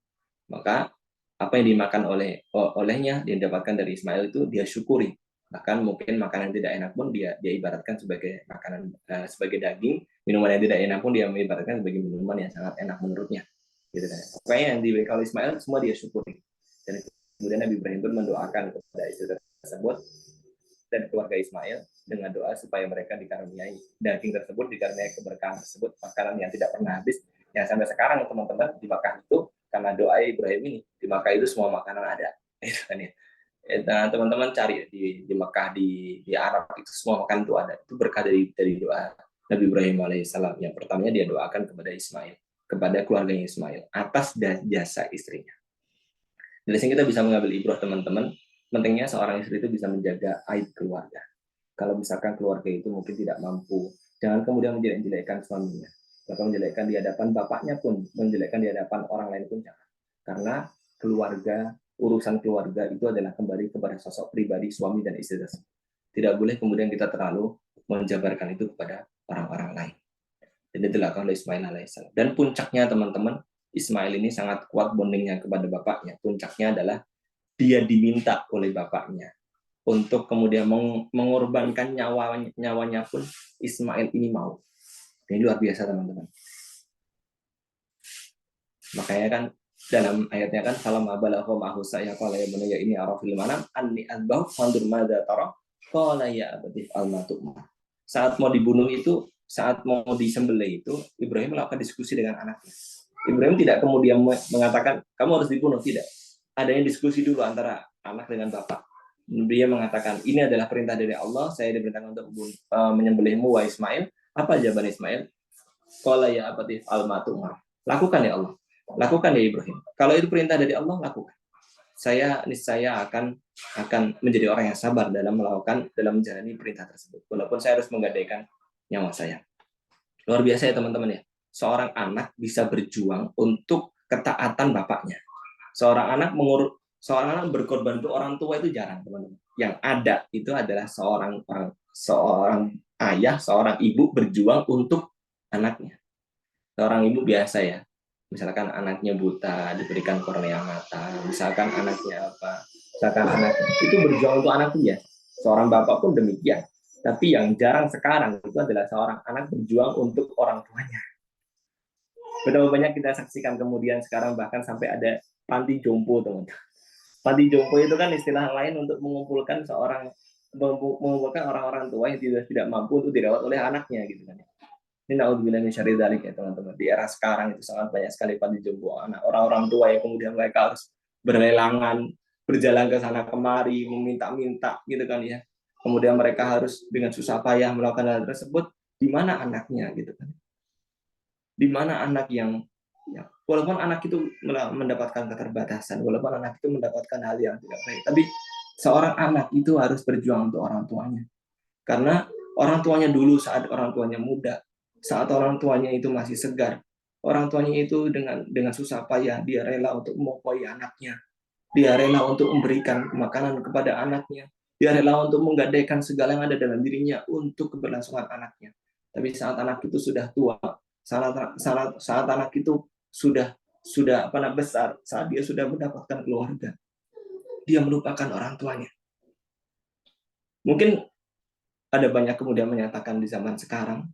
Maka apa yang dimakan olehnya, dia dapatkan dari Ismail itu dia syukuri. Bahkan mungkin makanan yang tidak enak pun dia ibaratkan sebagai makanan, sebagai daging. Minuman yang tidak enak pun dia ibaratkan sebagai minuman yang sangat enak menurutnya, gitu kan. Pokoknya yang diberikan oleh Ismail semua dia syukuri. Dan kemudian Nabi Ibrahim pun mendoakan kepada istri tersebut dan keluarga Ismail dengan doa supaya mereka dikaruniai daging tersebut, dikaruniai keberkahan tersebut, makanan yang tidak pernah habis, yang sampai sekarang teman-teman di Makkah itu, karena doa Ibrahim ini, di Makkah itu semua makanan ada. Nah, teman-teman cari di Makkah, di Arab itu semua makanan itu ada. Itu berkah dari doa Nabi Ibrahim alaihissalam. Yang pertamanya dia doakan kepada Ismail, kepada keluarganya Ismail, atas jasa istrinya. Dari sini kita bisa mengambil ibrah teman-teman, pentingnya seorang istri itu bisa menjaga aib keluarga. Kalau misalkan keluarga itu mungkin tidak mampu, jangan kemudian menjelek-jelekkan suaminya. Bahkan menjelekkan di hadapan bapaknya pun, menjelekkan di hadapan orang lain pun jangan. Karena urusan keluarga itu adalah kembali kepada sosok pribadi suami dan istri tersebut. Tidak boleh kemudian kita terlalu menjabarkan itu kepada orang-orang lain. Dan itu dilakukan oleh Ismail alaihissalam. Dan puncaknya teman-teman, Ismail ini sangat kuat bondingnya kepada bapaknya. Puncaknya adalah dia diminta oleh bapaknya untuk kemudian mengorbankan nyawanya pun Ismail ini mau. Ini luar biasa teman-teman. Makanya kan dalam ayatnya kan salam abalahu ma'hu saya qala ya bunayya ini arafil manam anni adbahu fandur madza tara qala ya abati almatu. Saat mau dibunuh itu, saat mau disembelih itu, Ibrahim melakukan diskusi dengan anaknya. Ibrahim tidak kemudian mengatakan kamu harus dibunuh, tidak. Adanya diskusi dulu antara anak dengan bapak. Dia mengatakan ini adalah perintah dari Allah, saya diperintahkan untuk menyembelihmu wa Ismail. Apa jawaban Ismail? Qala ya abati almatu. Lakukan ya Allah. Lakukan ya Ibrahim. Kalau itu perintah dari Allah, lakukan. Saya niscaya akan menjadi orang yang sabar dalam menjalani perintah tersebut. Walaupun saya harus menggadaikan nyawa saya. Luar biasa ya teman-teman ya. Seorang anak bisa berjuang untuk ketaatan bapaknya. Seorang anak berkorban untuk orang tua itu jarang, teman-teman. Yang ada itu adalah seorang ayah, seorang ibu berjuang untuk anaknya. Seorang ibu biasa ya, misalkan anaknya buta diberikan kornea mata, misalkan anaknya itu berjuang untuk anaknya. Seorang bapak pun demikian. Tapi yang jarang sekarang itu adalah seorang anak berjuang untuk orang tuanya. Betapa banyak kita saksikan kemudian sekarang bahkan sampai ada panti jompo, teman-teman. Panti jompo itu kan istilah lain untuk mengumpulkan orang-orang tua yang tidak mampu untuk dirawat oleh anaknya gitu kan. Ini naudzubillah min syarri dzalik ya teman-teman. Di era sekarang itu sangat banyak sekali panti jompo anak orang-orang tua yang kemudian mereka harus berlelangan, berjalan ke sana kemari, meminta-minta gitu kan ya. Kemudian mereka harus dengan susah payah melakukan hal tersebut. Di mana anaknya gitu kan? Di mana anak yang ya, walaupun anak itu mendapatkan keterbatasan, walaupun anak itu mendapatkan hal yang tidak baik, tapi seorang anak itu harus berjuang untuk orang tuanya. Karena orang tuanya dulu saat orang tuanya muda, saat orang tuanya itu masih segar, orang tuanya itu dengan susah payah dia rela untuk memopoi anaknya, dia rela untuk memberikan makanan kepada anaknya, dia rela untuk menggadaikan segala yang ada dalam dirinya untuk keberlangsungan anaknya. Tapi saat anak itu sudah tua, saat anak itu sudah besar, saat dia sudah mendapatkan keluarga, dia melupakan orang tuanya. Mungkin ada banyak kemudian menyatakan di zaman sekarang,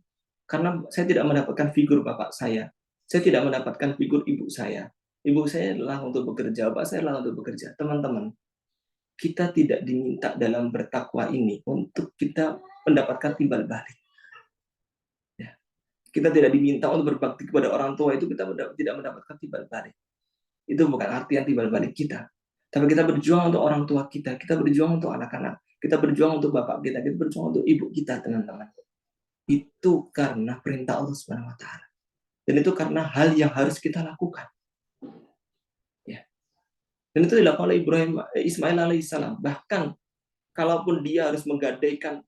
karena saya tidak mendapatkan figur bapak saya tidak mendapatkan figur ibu saya. Ibu saya adalah untuk bekerja, bapak saya adalah untuk bekerja. Teman-teman, kita tidak diminta dalam bertakwa ini untuk kita mendapatkan timbal balik. Ya. Kita tidak diminta untuk berbakti kepada orang tua itu kita tidak mendapatkan timbal balik. Itu bukan artian timbal balik kita. Tapi kita berjuang untuk orang tua kita berjuang untuk anak-anak, kita berjuang untuk bapak kita berjuang untuk ibu kita, teman-teman. Itu karena perintah Allah Subhanahu wa taala. Dan itu karena hal yang harus kita lakukan. Ya. Dan itu dilakukan oleh Ismail alaihissalam. Bahkan kalaupun dia harus menggadaikan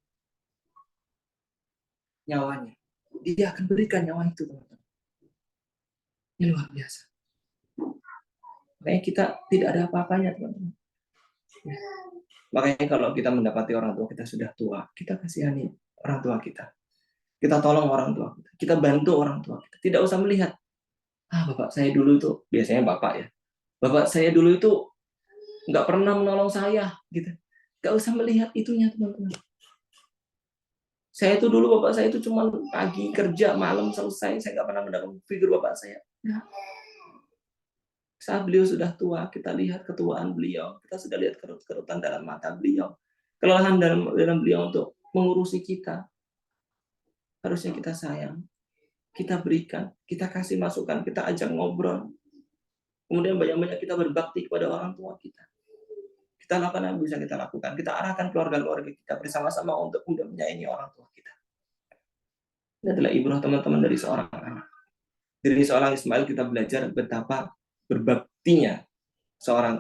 nyawanya, dia akan berikan nyawa itu, teman-teman. Ini luar biasa. Makanya kita tidak ada apa-apanya, teman-teman. Ya. Makanya kalau kita mendapati orang tua kita sudah tua, kita kasihani orang tua kita. Kita tolong orang tua kita. Kita bantu orang tua kita. Tidak usah melihat, bapak saya dulu itu, biasanya bapak ya, bapak saya dulu itu nggak pernah menolong saya, gitu. Nggak usah melihat itunya, teman-teman. Saya itu dulu bapak saya itu cuma pagi kerja, malam selesai, saya nggak pernah mendapat figur bapak saya. Ya. Saat beliau sudah tua, kita lihat ketuaan beliau, kita sudah lihat kerut-kerutan dalam mata beliau, kelelahan dalam beliau untuk mengurusi kita. Harusnya kita sayang, kita berikan, kita kasih masukan, kita ajak ngobrol. Kemudian banyak-banyak kita berbakti kepada orang tua kita. Kita lakukan yang bisa kita lakukan. Kita arahkan keluarga-keluarga kita bersama-sama untuk menyayangi orang tua kita. Ini adalah ibrah teman-teman dari seorang anak. Dari seorang Ismail kita belajar betapa berbaktinya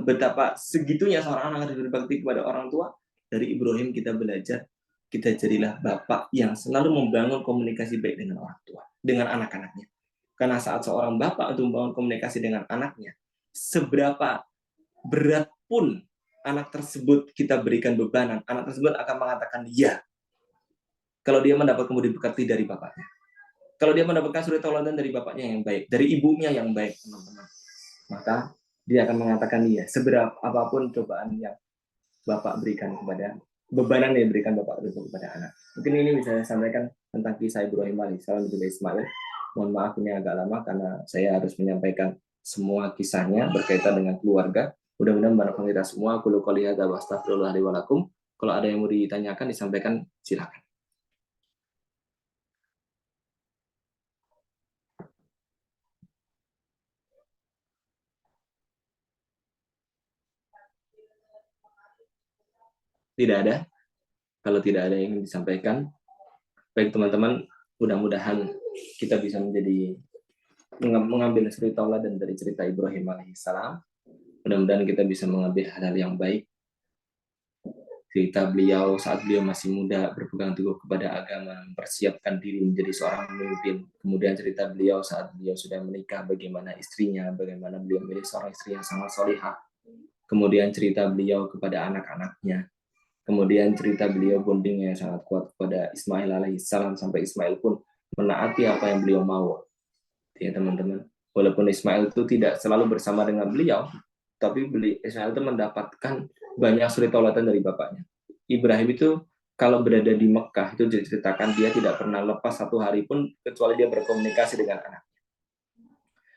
betapa segitunya seorang anak harus berbakti kepada orang tua. Dari Ibrahim kita belajar, kita jadilah bapak yang selalu membangun komunikasi baik dengan orang tua, dengan anak-anaknya. Karena saat seorang bapak untuk membangun komunikasi dengan anaknya, seberapa berat pun anak tersebut kita berikan bebanan, anak tersebut akan mengatakan ya. Kalau dia mendapat kemudian bekati dari bapaknya. Kalau dia mendapatkan suri tauladan dari bapaknya yang baik, dari ibunya yang baik, teman-teman, maka dia akan mengatakan iya, seberapa apapun cobaan yang bapak berikan kepada bebanan yang diberikan bapak itu kepada anak. Mungkin ini bisa saya sampaikan tentang kisah Ibrahim alaihissalam dan Ismail. Mohon maaf ini agak lama karena saya harus menyampaikan semua kisahnya berkaitan dengan keluarga. Mudah-mudahan bermanfaat kita semua. Qul qouli hadza wa astaghfirullah li wa lakum. Kalau ada yang mau ditanyakan, disampaikan, silakan. Tidak ada. Kalau tidak ada yang disampaikan, baik teman-teman, mudah-mudahan kita bisa mengambil cerita dan dari cerita Ibrahim alaihissalam. Mudah-mudahan kita bisa mengambil hal-hal yang baik. Cerita beliau saat beliau masih muda, berpegang teguh kepada agama, mempersiapkan diri menjadi seorang pemimpin. Kemudian cerita beliau saat beliau sudah menikah, bagaimana istrinya, bagaimana beliau menjadi seorang istri yang sangat solihah. Kemudian cerita beliau kepada anak-anaknya. Kemudian cerita beliau bondingnya sangat kuat kepada Ismail alaihissalam, sampai Ismail pun menaati apa yang beliau mau. Ya teman-teman, walaupun Ismail itu tidak selalu bersama dengan beliau, tapi Ismail itu mendapatkan banyak suri taulatan dari bapaknya. Ibrahim itu kalau berada di Mekah itu diceritakan dia tidak pernah lepas satu hari pun kecuali dia berkomunikasi dengan anak.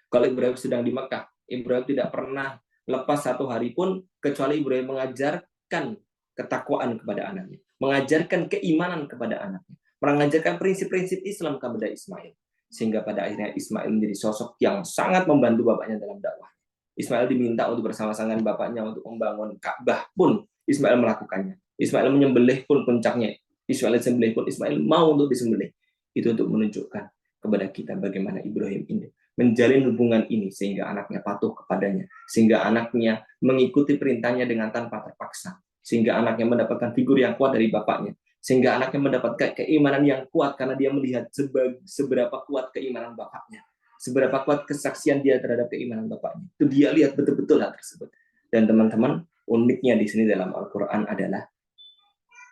Kalau Ibrahim sedang di Mekah, Ibrahim tidak pernah lepas satu hari pun kecuali Ibrahim mengajarkan ketakwaan kepada anaknya, mengajarkan keimanan kepada anaknya, mengajarkan prinsip-prinsip Islam kepada Ismail. Sehingga pada akhirnya Ismail menjadi sosok yang sangat membantu bapaknya dalam dakwah. Ismail diminta untuk bersama-sama dengan bapaknya untuk membangun Ka'bah pun Ismail melakukannya. Ismail menyembelih pun puncaknya. Ismail disembelih pun Ismail mau untuk disembelih. Itu untuk menunjukkan kepada kita bagaimana Ibrahim ini menjalin hubungan ini sehingga anaknya patuh kepadanya, sehingga anaknya mengikuti perintahnya dengan tanpa terpaksa, sehingga anaknya mendapatkan figur yang kuat dari bapaknya, sehingga anaknya mendapatkan keimanan yang kuat karena dia melihat seberapa kuat keimanan bapaknya, seberapa kuat kesaksian dia terhadap keimanan bapaknya. Itu dia lihat betul-betul hal tersebut. Dan teman-teman, uniknya di sini dalam Al-Quran adalah,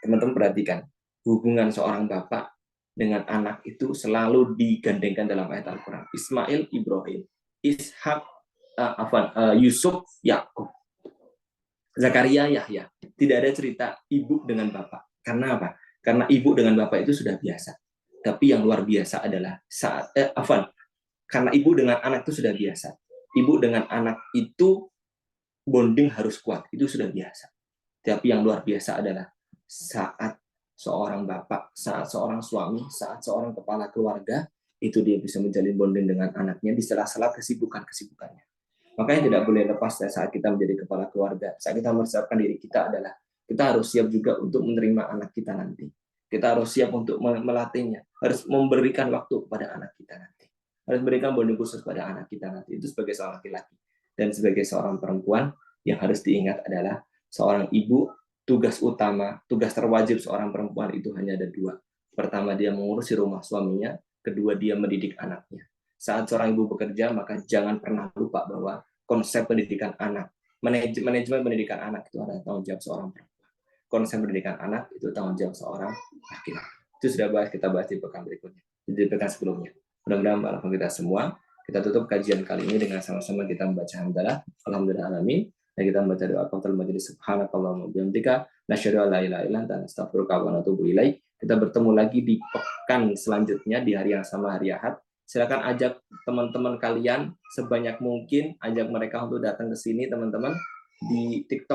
teman-teman perhatikan, hubungan seorang bapak dengan anak itu selalu digandengkan dalam ayat Al-Quran. Ismail, Ibrahim, Ishak, Yusuf, Yakub, Zakaria, Yahya. Tidak ada cerita ibu dengan bapak. Karena apa? Karena ibu dengan bapak itu sudah biasa. Tapi yang luar biasa adalah karena ibu dengan anak itu sudah biasa. Ibu dengan anak itu bonding harus kuat. Itu sudah biasa. Tapi yang luar biasa adalah saat seorang bapak, saat seorang suami, saat seorang kepala keluarga, itu dia bisa menjalin bonding dengan anaknya di sela-sela kesibukan-kesibukannya. Makanya tidak boleh lepas saat kita menjadi kepala keluarga, saat kita mempersiapkan diri kita adalah kita harus siap juga untuk menerima anak kita nanti. Kita harus siap untuk melatihnya, harus memberikan waktu kepada anak kita nanti. Harus memberikan bonding khusus pada anak kita nanti. Itu sebagai seorang laki-laki. Dan sebagai seorang perempuan, yang harus diingat adalah seorang ibu, tugas utama, tugas terwajib seorang perempuan itu hanya ada dua. Pertama, dia mengurusi rumah suaminya. Kedua, dia mendidik anaknya. Saat seorang ibu bekerja, maka jangan pernah lupa bahwa konsep pendidikan anak, manajemen pendidikan anak itu adalah tanggung jawab seorang perempuan. Konsep pendidikan anak itu tanggung jawab seorang laki-laki. Itu sudah kita bahas di pekan berikutnya, di pekan sebelumnya. Mudah-mudahan bermanfaat kita semua. Kita tutup kajian kali ini dengan sama-sama kita membaca hamdalah. Alhamdulillah alamin. Dan kita membaca doa qatul majlis subhanakallahumma bihamdika nasyhadu an la ilaha illa anta nastaghfiruka wa natubu ilaik. Kita bertemu lagi di pekan selanjutnya di hari yang sama, hari Ahad. Silakan ajak teman-teman kalian sebanyak mungkin, ajak mereka untuk datang ke sini teman-teman di TikTok